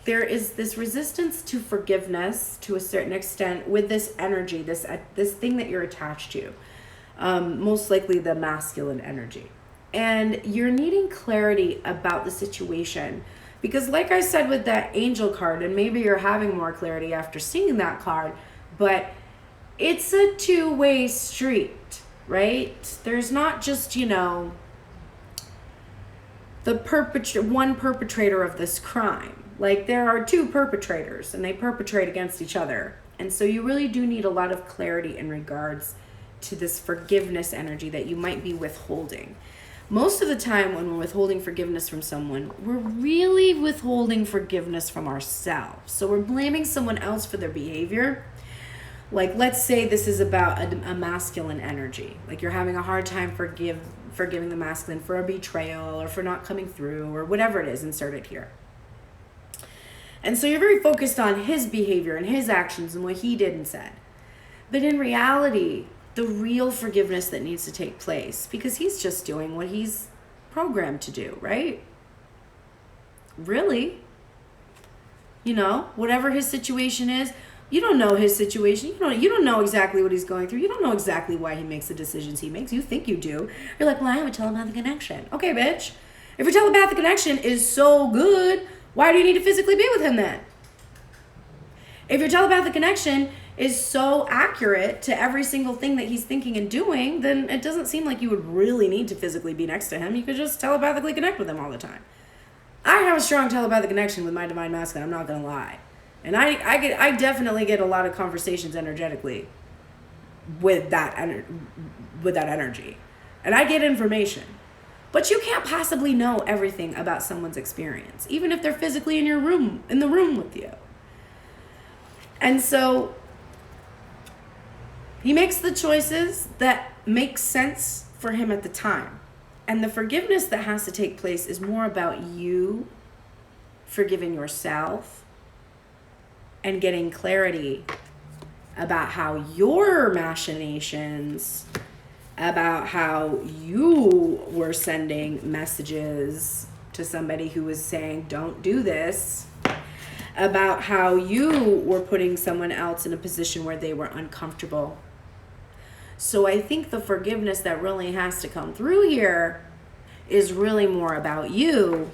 there is this resistance to forgiveness to a certain extent with this energy, this thing that you're attached to, most likely the masculine energy. And you're needing clarity about the situation. Because like I said with that angel card, and maybe you're having more clarity after seeing that card, but it's a two-way street, right? There's not just, the one perpetrator of this crime. Like there are two perpetrators and they perpetrate against each other. And so you really do need a lot of clarity in regards to this forgiveness energy that you might be withholding. Most of the time when we're withholding forgiveness from someone, we're really withholding forgiveness from ourselves. So we're blaming someone else for their behavior. Like let's say this is about a masculine energy. Like you're having a hard time forgiving the masculine for a betrayal or for not coming through or whatever it is inserted here. And so you're very focused on his behavior and his actions and what he did and said. But in reality, the real forgiveness that needs to take place, because he's just doing what he's programmed to do, right? Really? Whatever his situation is, you don't know his situation. You don't know exactly what he's going through. You don't know exactly why he makes the decisions he makes. You think you do. You're like, well, I have a telepathic connection. Okay, bitch. If your telepathic connection is so good, why do you need to physically be with him then? If your telepathic connection is so accurate to every single thing that he's thinking and doing, then it doesn't seem like you would really need to physically be next to him. You could just telepathically connect with him all the time. I have a strong telepathic connection with my divine masculine, I'm not going to lie. And I definitely get a lot of conversations energetically with that energy. And I get information. But you can't possibly know everything about someone's experience, even if they're physically in the room with you. And so he makes the choices that make sense for him at the time. And the forgiveness that has to take place is more about you forgiving yourself and getting clarity about how your machinations, about how you were sending messages to somebody who was saying, don't do this, about how you were putting someone else in a position where they were uncomfortable. So I think the forgiveness that really has to come through here is really more about you.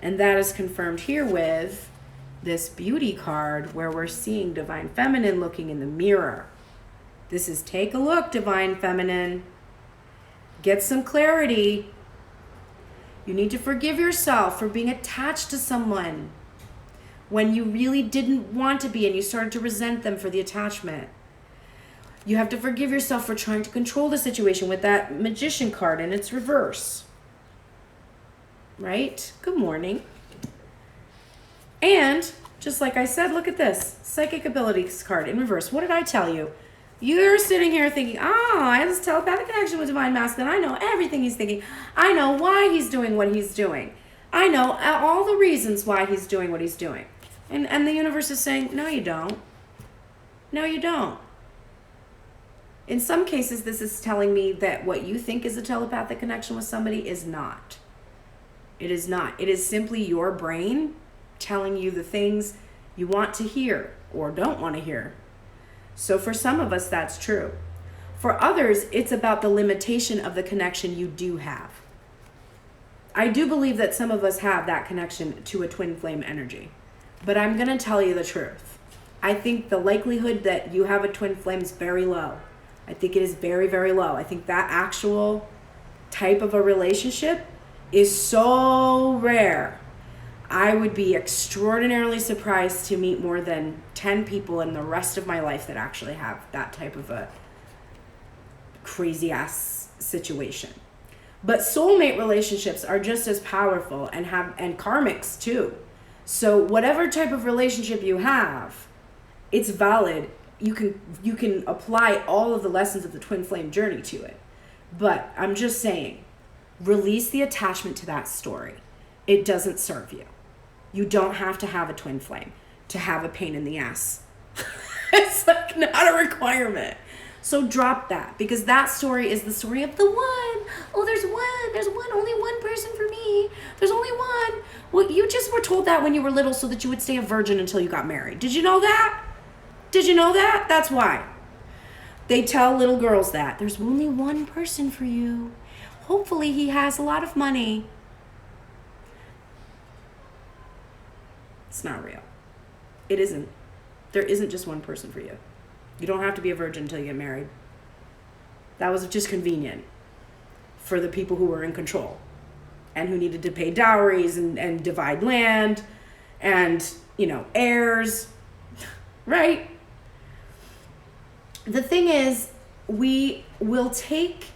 And that is confirmed here with this beauty card where we're seeing Divine Feminine looking in the mirror. This is take a look, Divine Feminine. Get some clarity. You need to forgive yourself for being attached to someone when you really didn't want to be and you started to resent them for the attachment. You have to forgive yourself for trying to control the situation with that Magician card and its reverse. Right? Good morning. And just like I said, look at this. Psychic abilities card in reverse. What did I tell you? You're sitting here thinking, I have this telepathic connection with Divine Masculine. I know everything he's thinking. I know why he's doing what he's doing. I know all the reasons why he's doing what he's doing. And the universe is saying, no, you don't. No, you don't. In some cases, this is telling me that what you think is a telepathic connection with somebody is not. It is not. It is simply your brain telling you the things you want to hear or don't want to hear. So for some of us, that's true. For others, it's about the limitation of the connection you do have. I do believe that some of us have that connection to a twin flame energy. But I'm going to tell you the truth. I think the likelihood that you have a twin flame is very low. I think it is very, very low. I think that actual type of a relationship is so rare. I would be extraordinarily surprised to meet more than 10 people in the rest of my life that actually have that type of a crazy ass situation. But soulmate relationships are just as powerful and karmics too. So whatever type of relationship you have, it's valid. You can apply all of the lessons of the twin flame journey to it. But I'm just saying, release the attachment to that story. it doesn't serve you. You don't have to have a twin flame to have a pain in the ass. It's like not a requirement. So drop that, because that story is the story of the one. Oh, there's one, only one person for me. There's only one. Well, you just were told that when you were little so that you would stay a virgin until you got married. Did you know that? Did you know that? That's why. They tell little girls that. There's only one person for you. Hopefully he has a lot of money. It's not real. It isn't. There isn't just one person for you. You don't have to be a virgin until you get married. That was just convenient for the people who were in control and who needed to pay dowries and divide land and, heirs, right? The thing is, we will take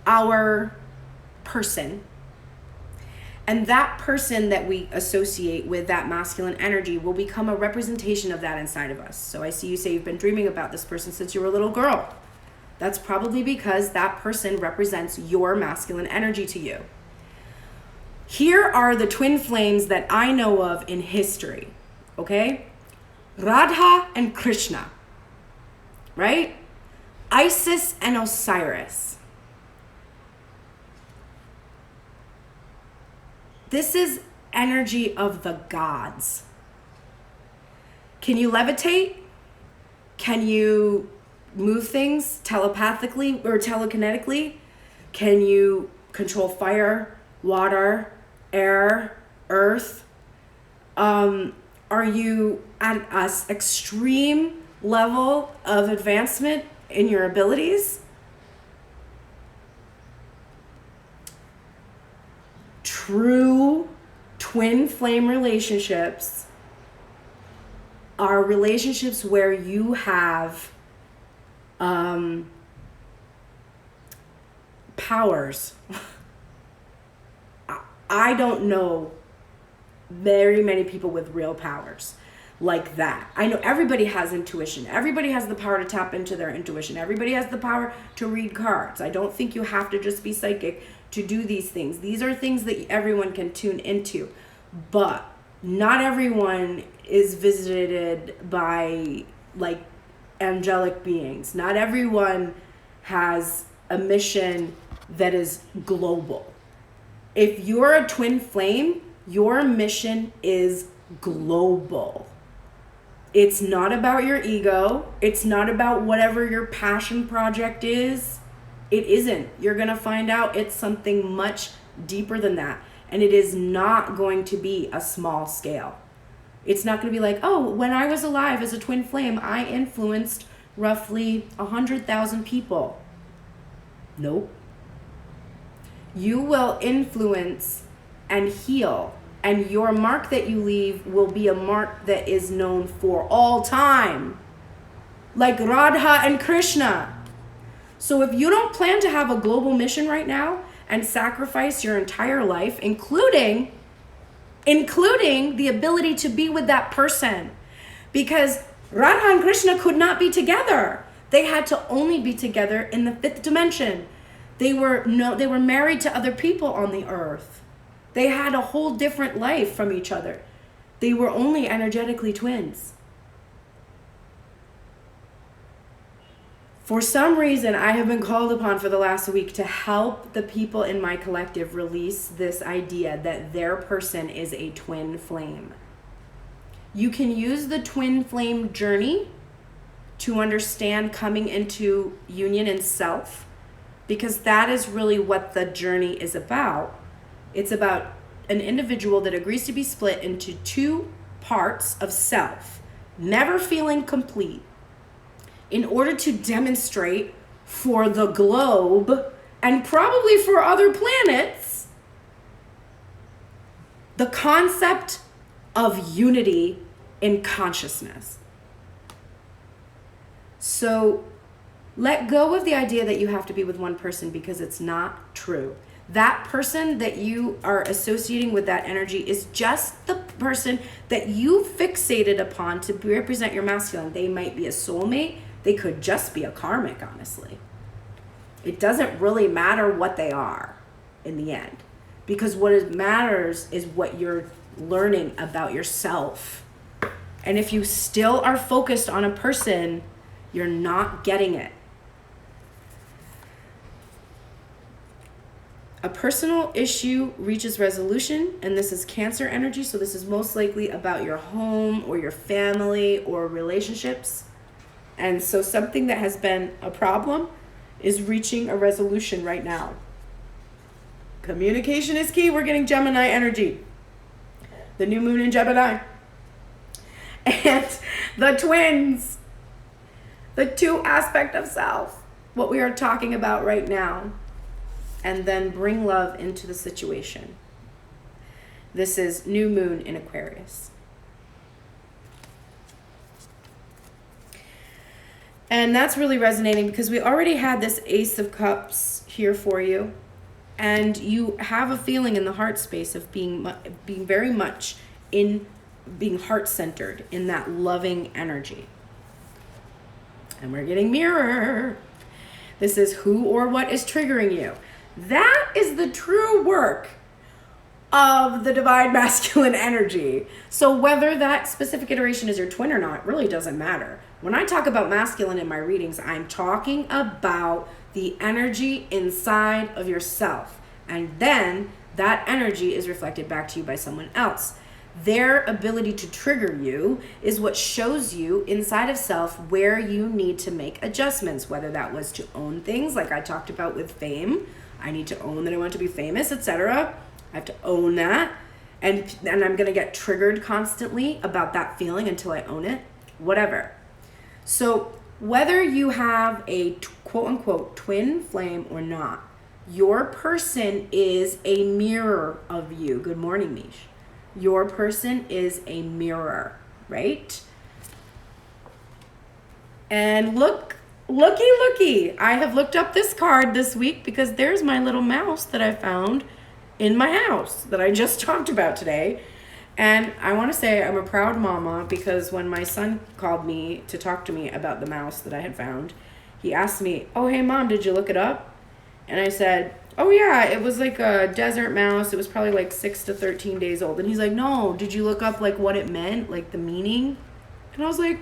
our person, and that person that we associate with that masculine energy will become a representation of that inside of us. So I see you say you've been dreaming about this person since you were a little girl. That's probably because that person represents your masculine energy to you. Here are the twin flames that I know of in history, okay? Radha and Krishna, right? Isis and Osiris. This is energy of the gods. Can you levitate? Can you move things telepathically or telekinetically? Can you control fire, water, air, earth? Are you at an extreme level of advancement in your abilities? True twin flame relationships are relationships where you have powers. I don't know very many people with real powers like that. I know everybody has intuition. Everybody has the power to tap into their intuition. Everybody has the power to read cards. I don't think you have to just be psychic to do these things. These are things that everyone can tune into, but not everyone is visited by like angelic beings. Not everyone has a mission that is global. If you're a twin flame, your mission is global. It's not about your ego. It's not about whatever your passion project is. It isn't. You're going to find out it's something much deeper than that. And it is not going to be a small scale. It's not going to be like, oh, when I was alive as a twin flame, I influenced roughly 100,000 people. Nope. You will influence and heal. And your mark that you leave will be a mark that is known for all time. Like Radha and Krishna. So if you don't plan to have a global mission right now and sacrifice your entire life, including the ability to be with that person, because Radha and Krishna could not be together. They had to only be together in the fifth dimension. They were married to other people on the earth. They had a whole different life from each other. They were only energetically twins. For some reason, I have been called upon for the last week to help the people in my collective release this idea that their person is a twin flame. You can use the twin flame journey to understand coming into union in self, because that is really what the journey is about. It's about an individual that agrees to be split into two parts of self, never feeling complete, in order to demonstrate for the globe and probably for other planets the concept of unity in consciousness. So let go of the idea that you have to be with one person, because it's not true. That person that you are associating with that energy is just the person that you fixated upon to represent your masculine. They might be a soulmate. They could just be a karmic, honestly. It doesn't really matter what they are in the end. because what matters is what you're learning about yourself. And if you still are focused on a person, you're not getting it. A personal issue reaches resolution, and this is Cancer energy, so this is most likely about your home or your family or relationships. And so something that has been a problem is reaching a resolution right now. Communication is key. We're getting Gemini energy. The new moon in Gemini. And the twins. The two aspect of self. What we are talking about right now. And then bring love into the situation. This is new moon in Aquarius. And that's really resonating because we already had this Ace of Cups here for you. And you have a feeling in the heart space of being very much in being heart-centered in that loving energy. And we're getting mirror. This is who or what is triggering you. That is the true work of the divine masculine energy. So whether that specific iteration is your twin or not really doesn't matter. When I talk about masculine in my readings, I'm talking about the energy inside of yourself. And then that energy is reflected back to you by someone else. Their ability to trigger you is what shows you inside of self where you need to make adjustments, whether that was to own things like I talked about with fame. I need to own that I want to be famous, etc. I have to own that. And I'm going to get triggered constantly about that feeling until I own it. Whatever. So whether you have a quote unquote twin flame or not, your person is a mirror of you. Good morning, Mish. Your person is a mirror, right? And looky. I have looked up this card this week because there's my little mouse that I found in my house that I just talked about today. And I want to say I'm a proud mama because when my son called me to talk to me about the mouse that I had found, he asked me, "Oh, hey mom, did you look it up?" And I said, "Oh yeah, it was like a desert mouse. It was probably like 6 to 13 days old." And he's like, "No, did you look up like what it meant, like the meaning?" And I was like,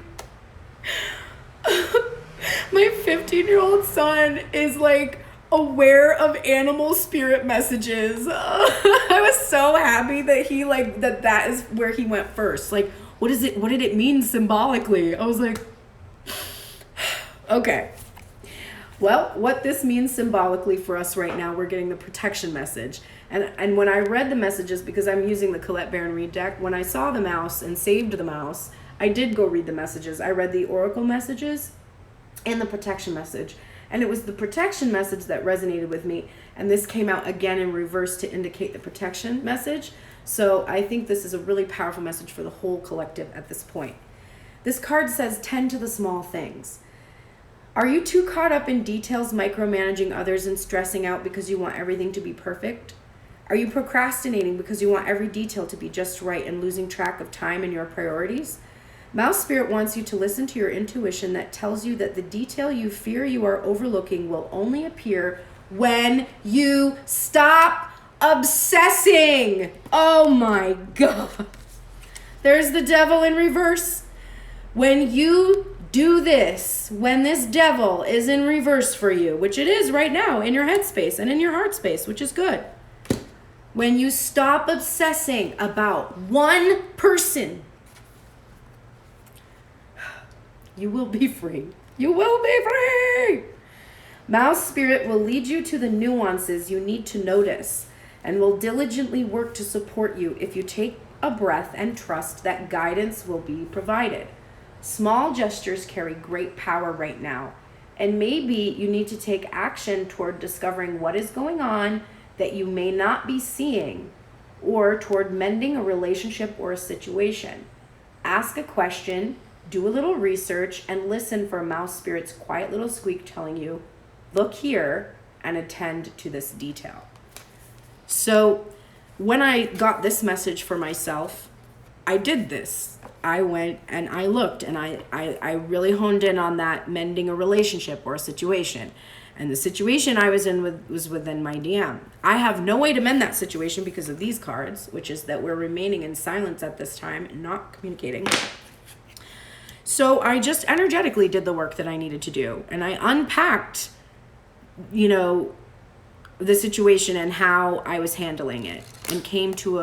my 15-year-old son is like aware of animal spirit messages. I was so happy that he that is where he went first. Like, what did it mean symbolically? I was like, okay. Well, what this means symbolically for us right now, we're getting the protection message. And when I read the messages, because I'm using the Colette Baron Reed deck, when I saw the mouse and saved the mouse, I did go read the messages. I read the oracle messages and the protection message. And it was the protection message that resonated with me. And this came out again in reverse to indicate the protection message. So I think this is a really powerful message for the whole collective at this point. This card says, tend to the small things. Are you too caught up in details, micromanaging others and stressing out because you want everything to be perfect? Are you procrastinating because you want every detail to be just right and losing track of time and your priorities? Mouse Spirit wants you to listen to your intuition that tells you that the detail you fear you are overlooking will only appear when you stop obsessing. Oh my God. There's the devil in reverse. When you do this, when this devil is in reverse for you, which it is right now in your headspace and in your heart space, which is good. When you stop obsessing about one person, you will be free. You will be free. Mouse Spirit will lead you to the nuances you need to notice and will diligently work to support you if you take a breath and trust that guidance will be provided. Small gestures carry great power right now, and maybe you need to take action toward discovering what is going on that you may not be seeing, or toward mending a relationship or a situation. Ask a question, do a little research, and listen for Mouse Spirit's quiet little squeak telling you, look here and attend to this detail. So when I got this message for myself, I did this. I went and I looked and I really honed in on that mending a relationship or a situation. And the situation I was in was within my DM. I have no way to mend that situation because of these cards, which is that we're remaining in silence at this time and not communicating. So I just energetically did the work that I needed to do. And I unpacked, you know, the situation and how I was handling it, and came to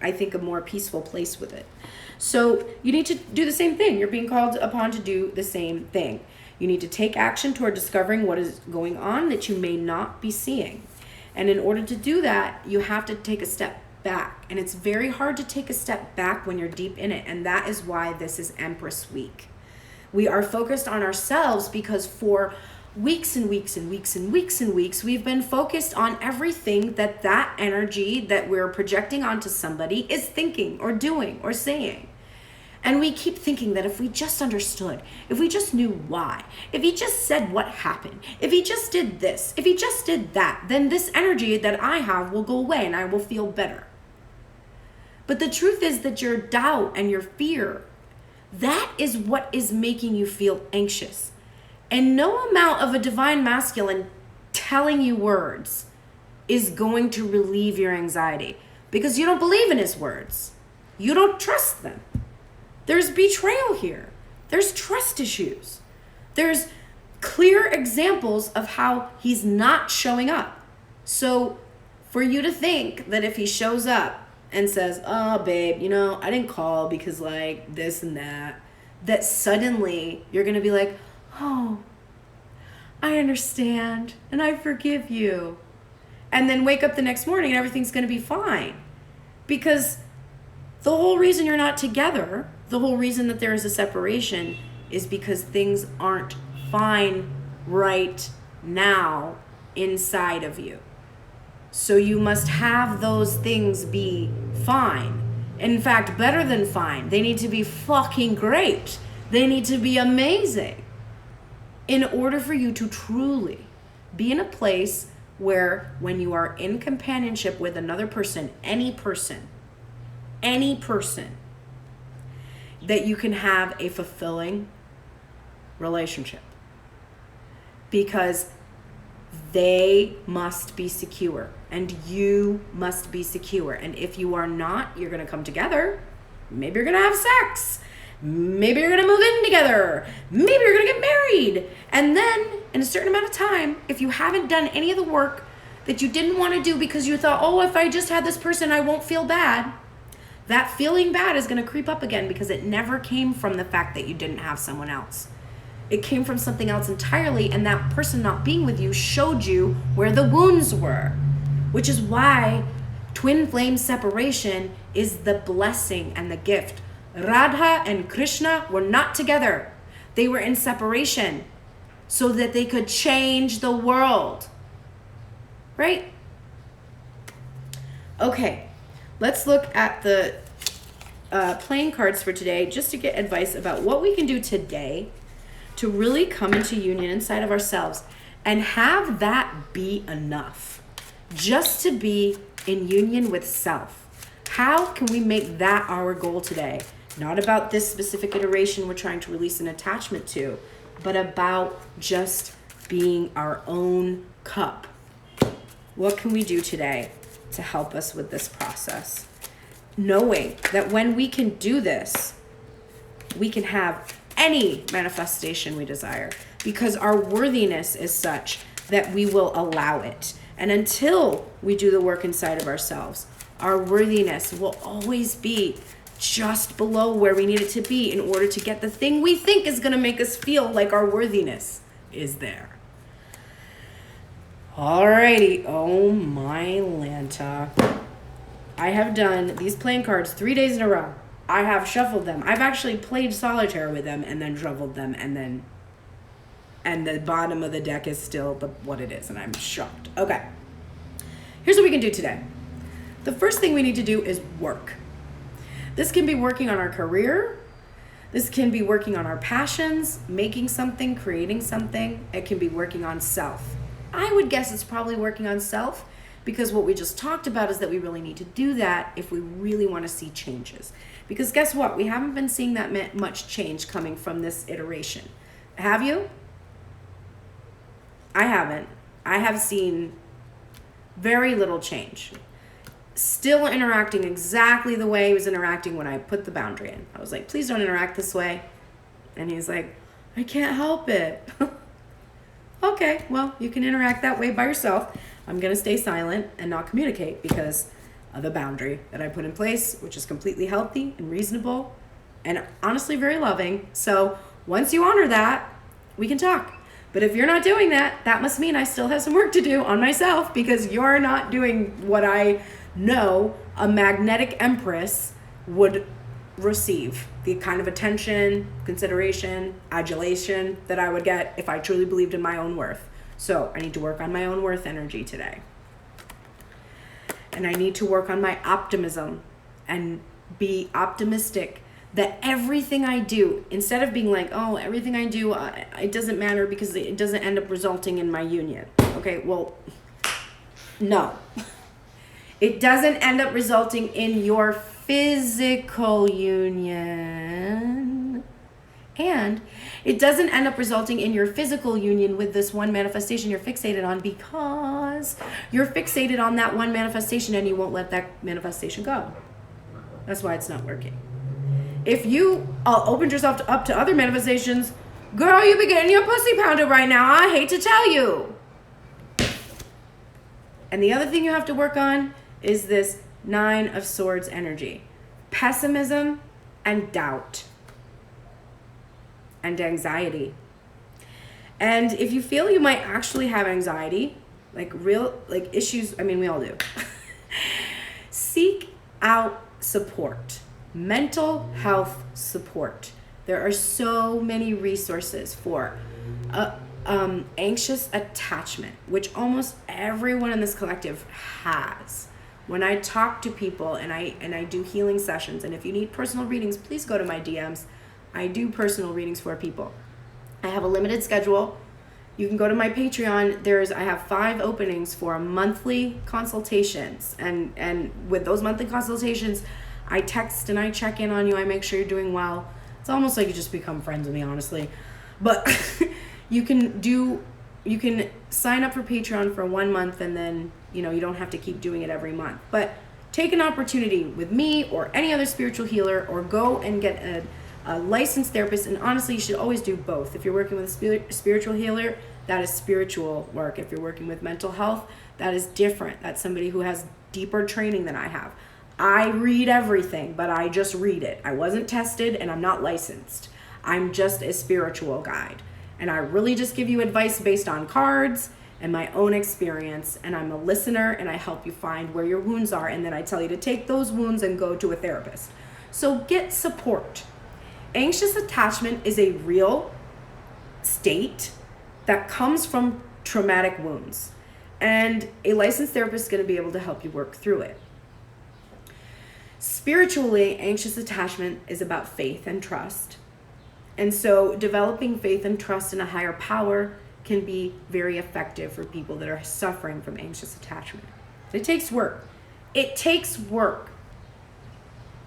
I think, a more peaceful place with it. So you need to do the same thing. You're being called upon to do the same thing. You need to take action toward discovering what is going on that you may not be seeing. And in order to do that, you have to take a step back. And it's very hard to take a step back when you're deep in it. And that is why this is Empress Week. We are focused on ourselves because for weeks and weeks and weeks and weeks and weeks, we've been focused on everything that energy that we're projecting onto somebody is thinking or doing or saying. And we keep thinking that if we just understood, if we just knew why, if he just said what happened, if he just did this, if he just did that, then this energy that I have will go away and I will feel better. But the truth is that your doubt and your fear, that is what is making you feel anxious. And no amount of a divine masculine telling you words is going to relieve your anxiety because you don't believe in his words. You don't trust them. There's betrayal here. There's trust issues. There's clear examples of how he's not showing up. So for you to think that if he shows up and says, oh, babe, you know, I didn't call because like this and that suddenly you're going to be like, oh, I understand and I forgive you. And then wake up the next morning and everything's going to be fine. Because the whole reason you're not together, the whole reason that there is a separation is because things aren't fine right now inside of you. So you must have those things be fine. In fact, better than fine. They need to be fucking great. They need to be amazing. In order for you to truly be in a place where when you are in companionship with another person, any person, that you can have a fulfilling relationship. Because they must be secure and you must be secure. And if you are not, you're going to come together. Maybe you're going to have sex. Maybe you're going to move in together. Maybe you're going to get married. And then in a certain amount of time, if you haven't done any of the work that you didn't want to do because you thought, oh, if I just had this person, I won't feel bad. That feeling bad is going to creep up again because it never came from the fact that you didn't have someone else. It came from something else entirely, and that person not being with you showed you where the wounds were, which is why twin flame separation is the blessing and the gift. Radha and Krishna were not together. They were in separation so that they could change the world. Right? Okay. Let's look at the playing cards for today just to get advice about what we can do today to really come into union inside of ourselves and have that be enough. Just to be in union with self. How can we make that our goal today? Not about this specific iteration we're trying to release an attachment to, but about just being our own cup. What can we do today to help us with this process? Knowing that when we can do this, we can have any manifestation we desire because our worthiness is such that we will allow it. And until we do the work inside of ourselves, our worthiness will always be just below where we need it to be in order to get the thing we think is going to make us feel like our worthiness is there. Alrighty, oh my Lanta. I have done these playing cards 3 days in a row. I have shuffled them. I've actually played solitaire with them and then shuffled them and the bottom of the deck is still what it is and I'm shocked. Okay, here's what we can do today. The first thing we need to do is work. This can be working on our career. This can be working on our passions, making something, creating something. It can be working on self. I would guess it's probably working on self because what we just talked about is that we really need to do that if we really want to see changes. Because guess what? We haven't been seeing that much change coming from this iteration. Have you? I haven't. I have seen very little change. Still interacting exactly the way he was interacting when I put the boundary in. I was like, please don't interact this way. And he's like, I can't help it. Okay, well, you can interact that way by yourself. I'm going to stay silent and not communicate because of the boundary that I put in place, which is completely healthy and reasonable and honestly very loving. So once you honor that, we can talk. But if you're not doing that, that must mean I still have some work to do on myself because you're not doing what I know a magnetic empress would receive. The kind of attention, consideration, adulation that I would get if I truly believed in my own worth. So I need to work on my own worth energy today. And I need to work on my optimism and be optimistic that everything I do, instead of being like, oh, everything I do, it doesn't matter because it doesn't end up resulting in my union. Okay, well, no. It doesn't end up resulting in your physical union. And it doesn't end up resulting in your physical union with this one manifestation you're fixated on because you're fixated on that one manifestation and you won't let that manifestation go. That's why it's not working. If you opened yourself up to other manifestations, girl, you be getting your pussy pounded right now. I hate to tell you. And the other thing you have to work on is this 9 of Swords energy. Pessimism and doubt. And anxiety. And if you feel you might actually have anxiety, like issues, I mean, we all do. Seek out support. Mental health support. There are so many resources for anxious attachment, which almost everyone in this collective has. When I talk to people and I do healing sessions, and if you need personal readings, please go to my DMs. I do personal readings for people. I have a limited schedule. You can go to my Patreon. I have 5 openings for monthly consultations, and with those monthly consultations, I text and I check in on you. I make sure you're doing well. It's almost like you just become friends with me, honestly. But you can sign up for Patreon for 1 month, and then, you don't have to keep doing it every month. But take an opportunity with me or any other spiritual healer, or go and get a licensed therapist. And honestly, you should always do both. If you're working with a spiritual healer, that is spiritual work. If you're working with mental health, that is different. That's somebody who has deeper training than I have. I read everything, but I just read it. I wasn't tested and I'm not licensed. I'm just a spiritual guide. And I really just give you advice based on cards and my own experience. And I'm a listener and I help you find where your wounds are. And then I tell you to take those wounds and go to a therapist. So get support. Anxious attachment is a real state that comes from traumatic wounds. And a licensed therapist is going to be able to help you work through it. Spiritually, anxious attachment is about faith and trust. And so developing faith and trust in a higher power can be very effective for people that are suffering from anxious attachment. It takes work. It takes work.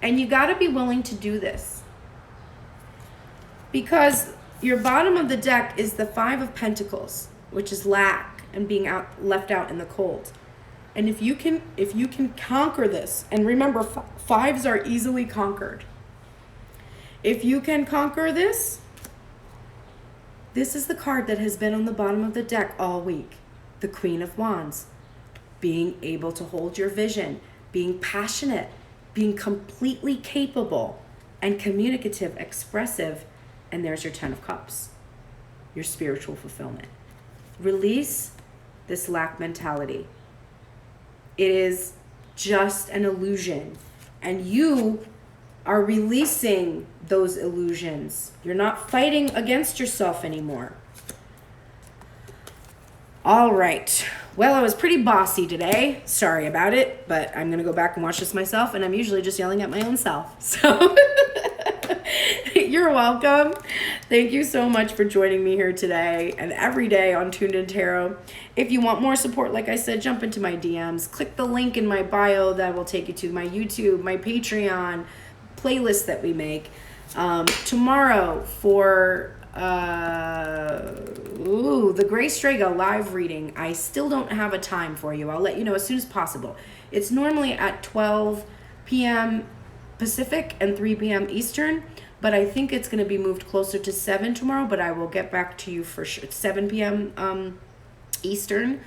And you got to be willing to do this. Because your bottom of the deck is the 5 of Pentacles, which is lack and being left out in the cold. And if you can conquer this, and remember, 5s are easily conquered. If you can conquer this, this is the card that has been on the bottom of the deck all week. The Queen of Wands. Being able to hold your vision, being passionate, being completely capable and communicative, expressive, and there's your 10 of Cups. Your spiritual fulfillment. Release this lack mentality. It is just an illusion. And you are releasing those illusions. You're not fighting against yourself anymore. All right. Well, I was pretty bossy today. Sorry about it, but I'm going to go back and watch this myself, and I'm usually just yelling at my own self. So you're welcome. Thank you so much for joining me here today and every day on Tuned In Tarot. If you want more support, like I said, jump into my DMs. Click the link in my bio that will take you to my YouTube, my Patreon, playlist that we make. Tomorrow for The Gray Strega live reading. I still don't have a time for you. I'll let you know as soon as possible. It's normally at 12 p.m. Pacific and 3 p.m. Eastern, but I think it's going to be moved closer to 7 tomorrow, but I will get back to you for sure. It's 7 p.m. Eastern,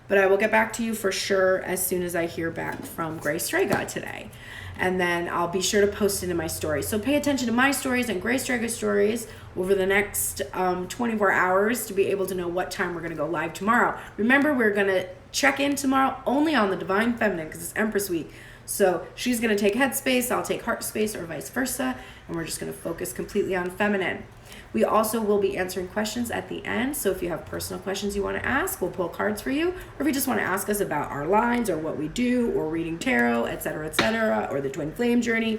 but I will get back to you for sure as soon as I hear back from Gray Strega today. And then I'll be sure to post it in my stories. So pay attention to my stories and Gray Strega stories over the next 24 hours to be able to know what time we're going to go live tomorrow. Remember, we're going to check in tomorrow only on the Divine Feminine because it's Empress Week. So she's going to take head space, I'll take heart space, or vice versa. And we're just going to focus completely on feminine. We also will be answering questions at the end. So if you have personal questions you want to ask, we'll pull cards for you. Or if you just want to ask us about our lines or what we do or reading tarot, etc., or the twin flame journey,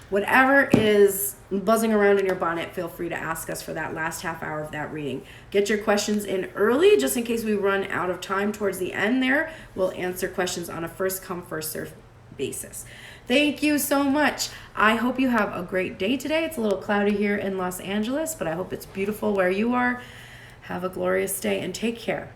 whatever is buzzing around in your bonnet, feel free to ask us for that last half hour of that reading. Get your questions in early just in case we run out of time towards the end there. We'll answer questions on a first come, first serve basis. Thank you so much. I hope you have a great day today. It's a little cloudy here in Los Angeles, but I hope it's beautiful where you are. Have a glorious day and take care.